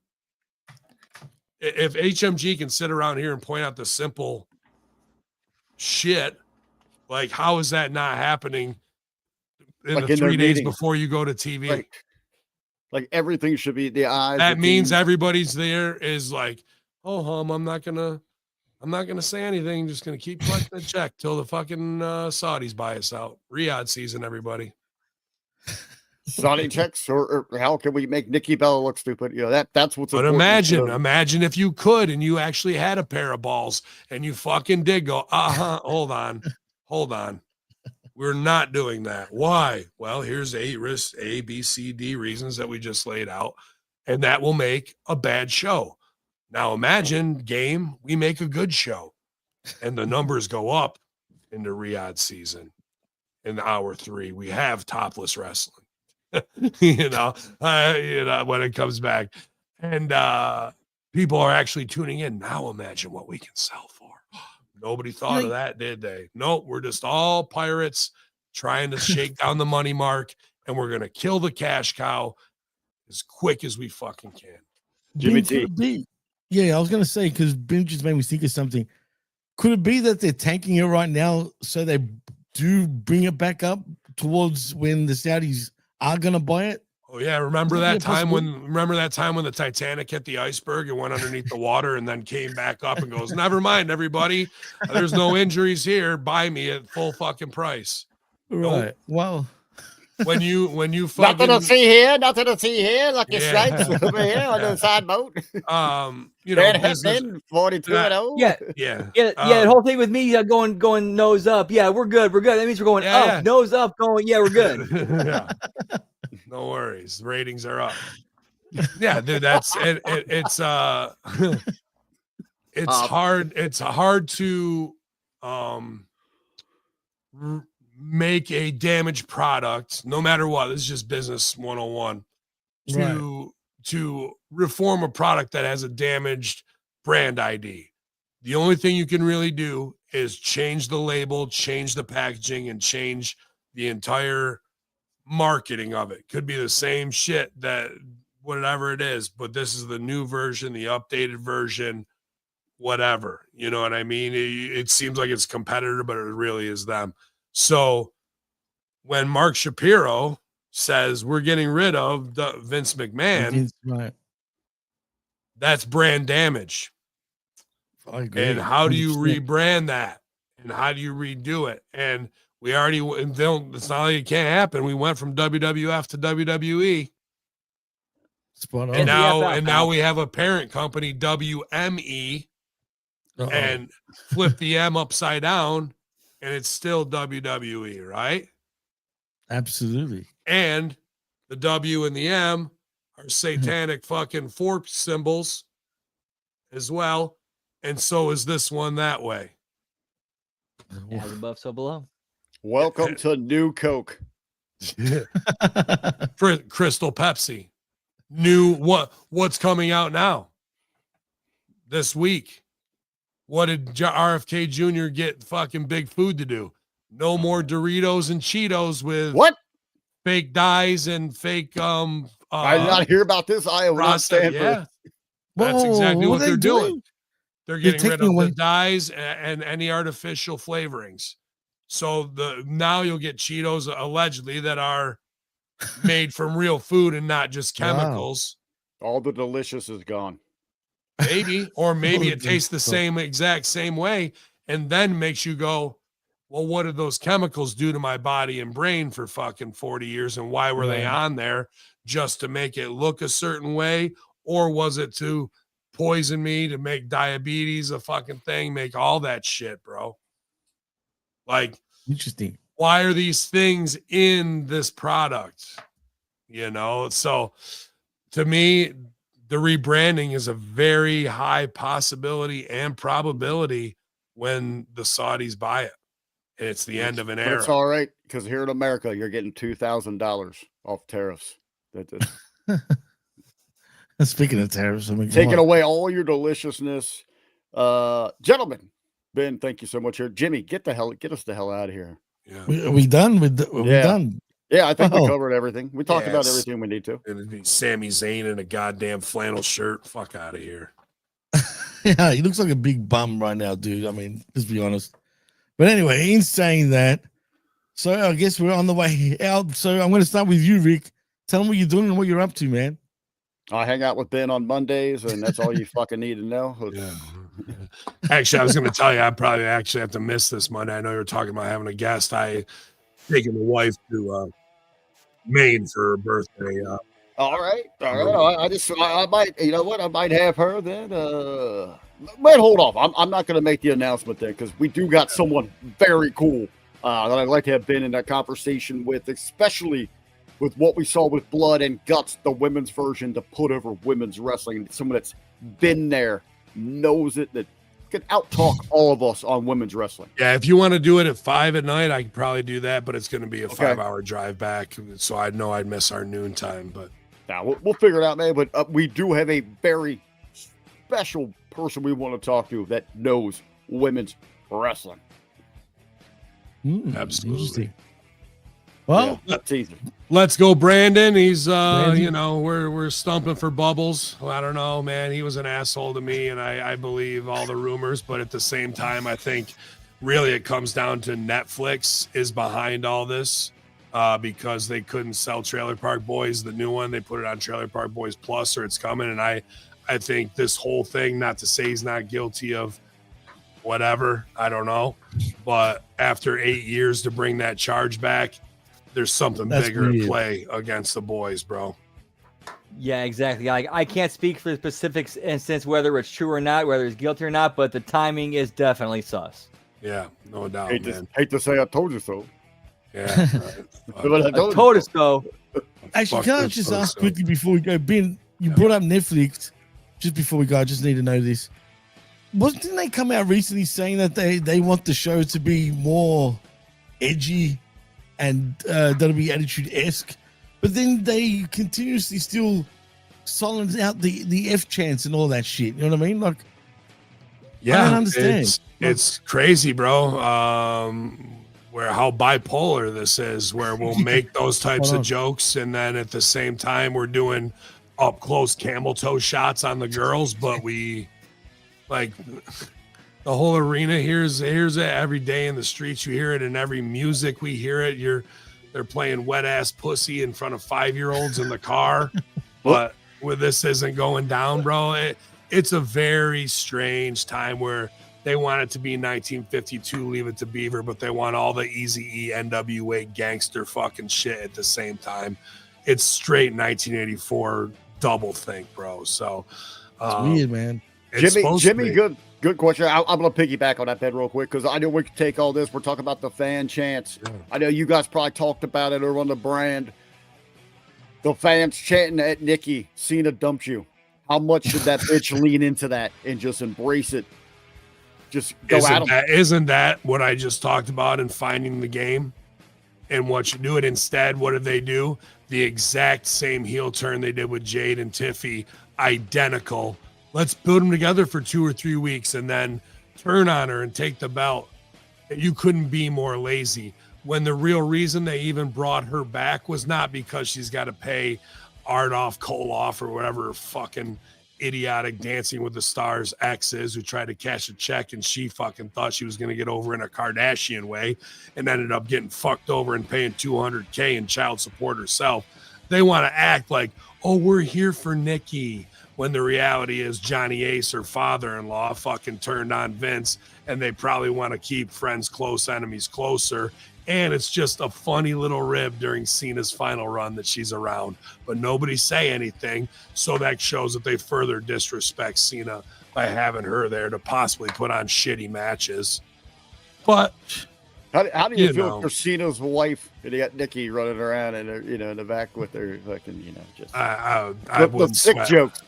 If HMG can sit around here and point out the simple shit, like how is that not happening in the 3 days before you go to TV? Like everything should be the eyes. That means everybody's there is like, oh, I'm not gonna say anything. Just gonna keep collecting the check till the fucking Saudis buy us out. Riyadh season, everybody. Saudi checks, or how can we make Nikki Bella look stupid? You know, that's what's. But imagine if you could and you actually had a pair of balls and you fucking did go, hold on. We're not doing that. Why? Well, here's A, B, C, D reasons that we just laid out, and that will make a bad show. Now imagine we make a good show and the numbers go up in the Riyadh season in hour 3. We have topless wrestling. you know, when it comes back and people are actually tuning in. Now imagine what we can sell for. Nobody thought of that, did they? Nope. We're just all pirates trying to shake down the money mark, and we're going to kill the cash cow as quick as we fucking can. Jimmy T. Yeah, I was going to say, because Ben just made me think of something. Could it be that they're tanking it right now so they do bring it back up towards when the Saudis are gonna buy it? Oh yeah, remember that time when the Titanic hit the iceberg and went underneath the water and then came back up and goes, never mind, everybody, there's no injuries here. Buy me at full fucking price. Right. Nope. Well, when you fucking nothing to see here, like your stripes over here on the side boat. You know, business, 42-0. Yeah. The whole thing with me going nose up. Yeah, we're good. That means we're going up, nose up, going. Yeah, we're good. Yeah. No worries. Ratings are up. Yeah, dude, that's it. It's hard. It's hard to make a damaged product, no matter what. This is just business 101. To reform a product that has a damaged brand ID. The only thing you can really do is change the label, change the packaging, and change the entire marketing of it. Could be the same shit, that whatever it is, but this is the new version, the updated version, whatever. You know what I mean? It seems like it's competitor, but it really is them. So when Mark Shapiro says we're getting rid of Vince McMahon, that's brand damage. I agree. And how do you rebrand that? And how do you redo it? And we already, it's not like it can't happen. We went from WWF to WWE. Spot on. And now we have a parent company, WME, and flip the M upside down, and it's still WWE, right? Absolutely. And the W and the M are satanic fucking fork symbols as well. And so is this one that way. As above, so below. Welcome to New Coke. Crystal Pepsi. What's coming out now? This week. What did RFK Jr. get fucking Big Food to do? No more Doritos and Cheetos with What? Fake dyes and fake I did not hear about this. I will not stand for yeah. this. That's exactly what they're doing. They're getting rid of away the dyes and any artificial flavorings. So now you'll get Cheetos allegedly that are made from real food and not just chemicals. All the delicious is gone. Maybe, or maybe it tastes the exact same way, and then makes you go, well, what did those chemicals do to my body and brain for fucking 40 years? And why were they on there? Just to make it look a certain way? Or was it to poison me, to make diabetes a fucking thing, make all that shit, bro? Like, interesting. Why are these things in this product? So to me, the rebranding is a very high possibility and probability when the Saudis buy it. And it's the end of an era. It's all right, because here in America, you're getting $2,000 off tariffs. Speaking of tariffs, taking away all your deliciousness. Gentlemen, Ben, thank you so much here. Jimmy, get us the hell out of here. Yeah. Are we done? We done? Yeah, I think we covered everything. We talked about everything we need to. It'd be Sami Zayn in a goddamn flannel shirt. Fuck out of here. Yeah, he looks like a big bum right now, dude. I mean, let's be honest. But anyway, in saying that, so I guess we're on the way out. So I'm going to start with you, Rick. Tell them what you're doing and what you're up to, man. I hang out with Ben on Mondays, and that's all you fucking need to know. Yeah. Actually, I was going to tell you, I probably actually have to miss this Monday. I know you were talking about having a guest. I taking the wife to Maine for her birthday. All right. I might, you know what? I might have her then. But hold off. I'm not going to make the announcement then, because we do got someone very cool that I'd like to have been in that conversation with, especially with what we saw with Blood and Guts, the women's version to put over women's wrestling. Someone that's been there, knows it, that can out-talk all of us on women's wrestling. Yeah, if you want to do it at 5 at night, I could probably do that, but it's going to be a 5-hour drive back, so I know I'd miss our noon time. But now we'll figure it out, man. But we do have a very special person we want to talk to that knows women's wrestling. Absolutely. Well, that's easy. Let's go, Brandon. He's we're stumping for Bubbles. Well, I don't know, man. He was an asshole to me, and I believe all the rumors, but at the same time, I think really it comes down to Netflix is behind all this because they couldn't sell Trailer Park Boys, the new one. They put it on Trailer Park Boys Plus, or it's coming. And I think this whole thing, not to say he's not guilty of whatever, I don't know, but after 8 years to bring that charge back, there's something bigger at play against the boys, bro. Yeah, exactly. I can't speak for the specific instance, whether it's true or not, whether he's guilty or not, but the timing is definitely sus. Yeah, no doubt, man. Hate to say I told you so. Yeah. But I told us so. Actually, can I just ask quickly before we go, Ben, you brought up Netflix. Just before we go, I just need to know this. Didn't they come out recently saying that they want the show to be more edgy and that'll be Attitude-esque, but then they continuously still silence out the F chants and all that shit. You know what I mean? Like, yeah, I don't understand. It's crazy, bro. Where how bipolar this is, where we'll make those types of jokes, and then at the same time we're doing up close camel toe shots on the girls, but we like. The whole arena hears it every day in the streets. You hear it in every music. We hear it. They're playing wet ass pussy in front of 5-year-olds in the car. But where this isn't going down, bro, it's a very strange time where they want it to be 1952, Leave It to Beaver, but they want all the Eazy-E, NWA gangster fucking shit at the same time. It's straight 1984 double think, bro. So it's weird, man. Jimmy, good question. I'm going to piggyback on that, Ben, real quick, because I know we can take all this. We're talking about the fan chants. Yeah. I know you guys probably talked about it over on the brand. The fans chanting at Nikki, Cena dumped you. How much should that bitch lean into that and just embrace it? Just go at them. Isn't that what I just talked about in Finding the Game? And what you do it instead, what did they do? The exact same heel turn they did with Jade and Tiffy, identical. Let's build them together for 2 or 3 weeks and then turn on her and take the belt. You couldn't be more lazy. When the real reason they even brought her back was not because she's got to pay Ardoff, Koloff, or whatever fucking idiotic Dancing with the Stars ex is, who tried to cash a check and she fucking thought she was going to get over in a Kardashian way and ended up getting fucked over and paying $200K in child support herself. They want to act like, oh, we're here for Nikki, when the reality is Johnny Ace, her father-in-law, fucking turned on Vince, and they probably want to keep friends close, enemies closer. And it's just a funny little rib during Cena's final run that she's around, but nobody say anything. So that shows that they further disrespect Cena by having her there to possibly put on shitty matches. But how do you feel for Cena's wife? And you got Nikki running around in her, in the back with her fucking, just I wouldn't sick sweat. Jokes.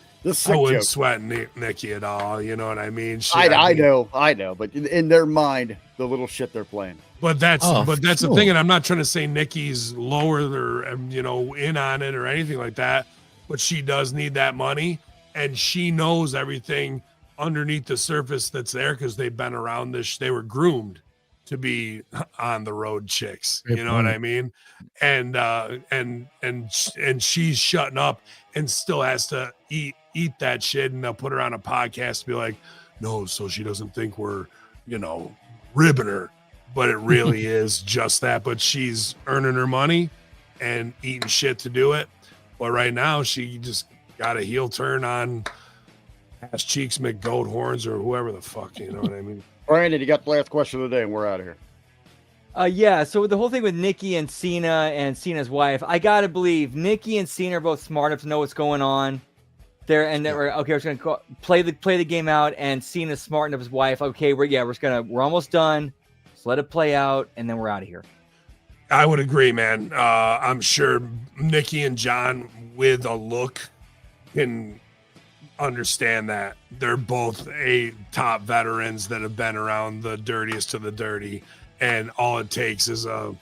I wouldn't sweat Nikki at all. You know what I mean? I know, but in their mind, the little shit they're playing. But that's the thing, and I'm not trying to say Nikki's lower or in on it or anything like that. But she does need that money, and she knows everything underneath the surface that's there because they've been around this. They were groomed to be on the road chicks. You know what I mean? And she's shutting up and still has to eat that shit, and they'll put her on a podcast and be like, no, so she doesn't think we're ribbing her. But it really is just that. But she's earning her money and eating shit to do it. But right now, she just got a heel turn on Ass Cheeks McGoat Horns or whoever the fuck, you know what I mean? Brandon, you got the last question of the day, and we're out of here. Yeah, so the whole thing with Nikki and Cena and Cena's wife, I gotta believe Nikki and Cena are both smart enough to know what's going on. We're just gonna play the game out, and Cena's smart enough, his wife. Okay, we're almost done. Just let it play out, and then we're out of here. I would agree, man. I'm sure Nikki and John, with a look, can understand that they're both top veterans that have been around the dirtiest of the dirty, and all it takes is a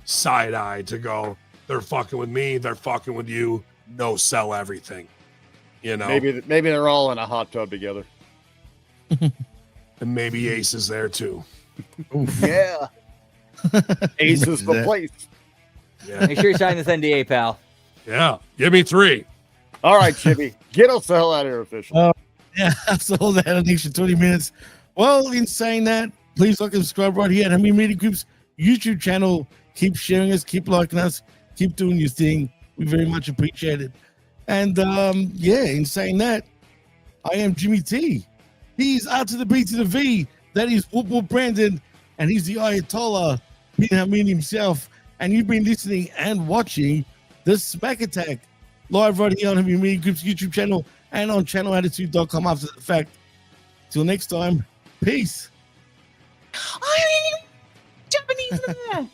side eye to go, they're fucking with me, they're fucking with you, no sell everything. Maybe they're all in a hot tub together. And maybe Ace is there too. Yeah. Ace is the place. Yeah. Make sure you sign this NDA, pal. Yeah. Give me 3. All right, Jimmy. Get us the hell out of here officially. Yeah, that's all that an extra 20 minutes. Well, in saying that, please like and subscribe right here at Hammy Media Group's YouTube channel. Keep sharing us, keep liking us, keep doing your thing. We very much appreciate it. And in saying that, I am Jimmy T. He's out to the B to the V. That is Whoop Whoop Brandon, and he's the Ayatollah, Bin Hamid himself. And you've been listening and watching the SmackAttack live right here on Hammy Media Group's YouTube channel and on channelattitude.com after the fact. Till next time, peace. I'm Japanese.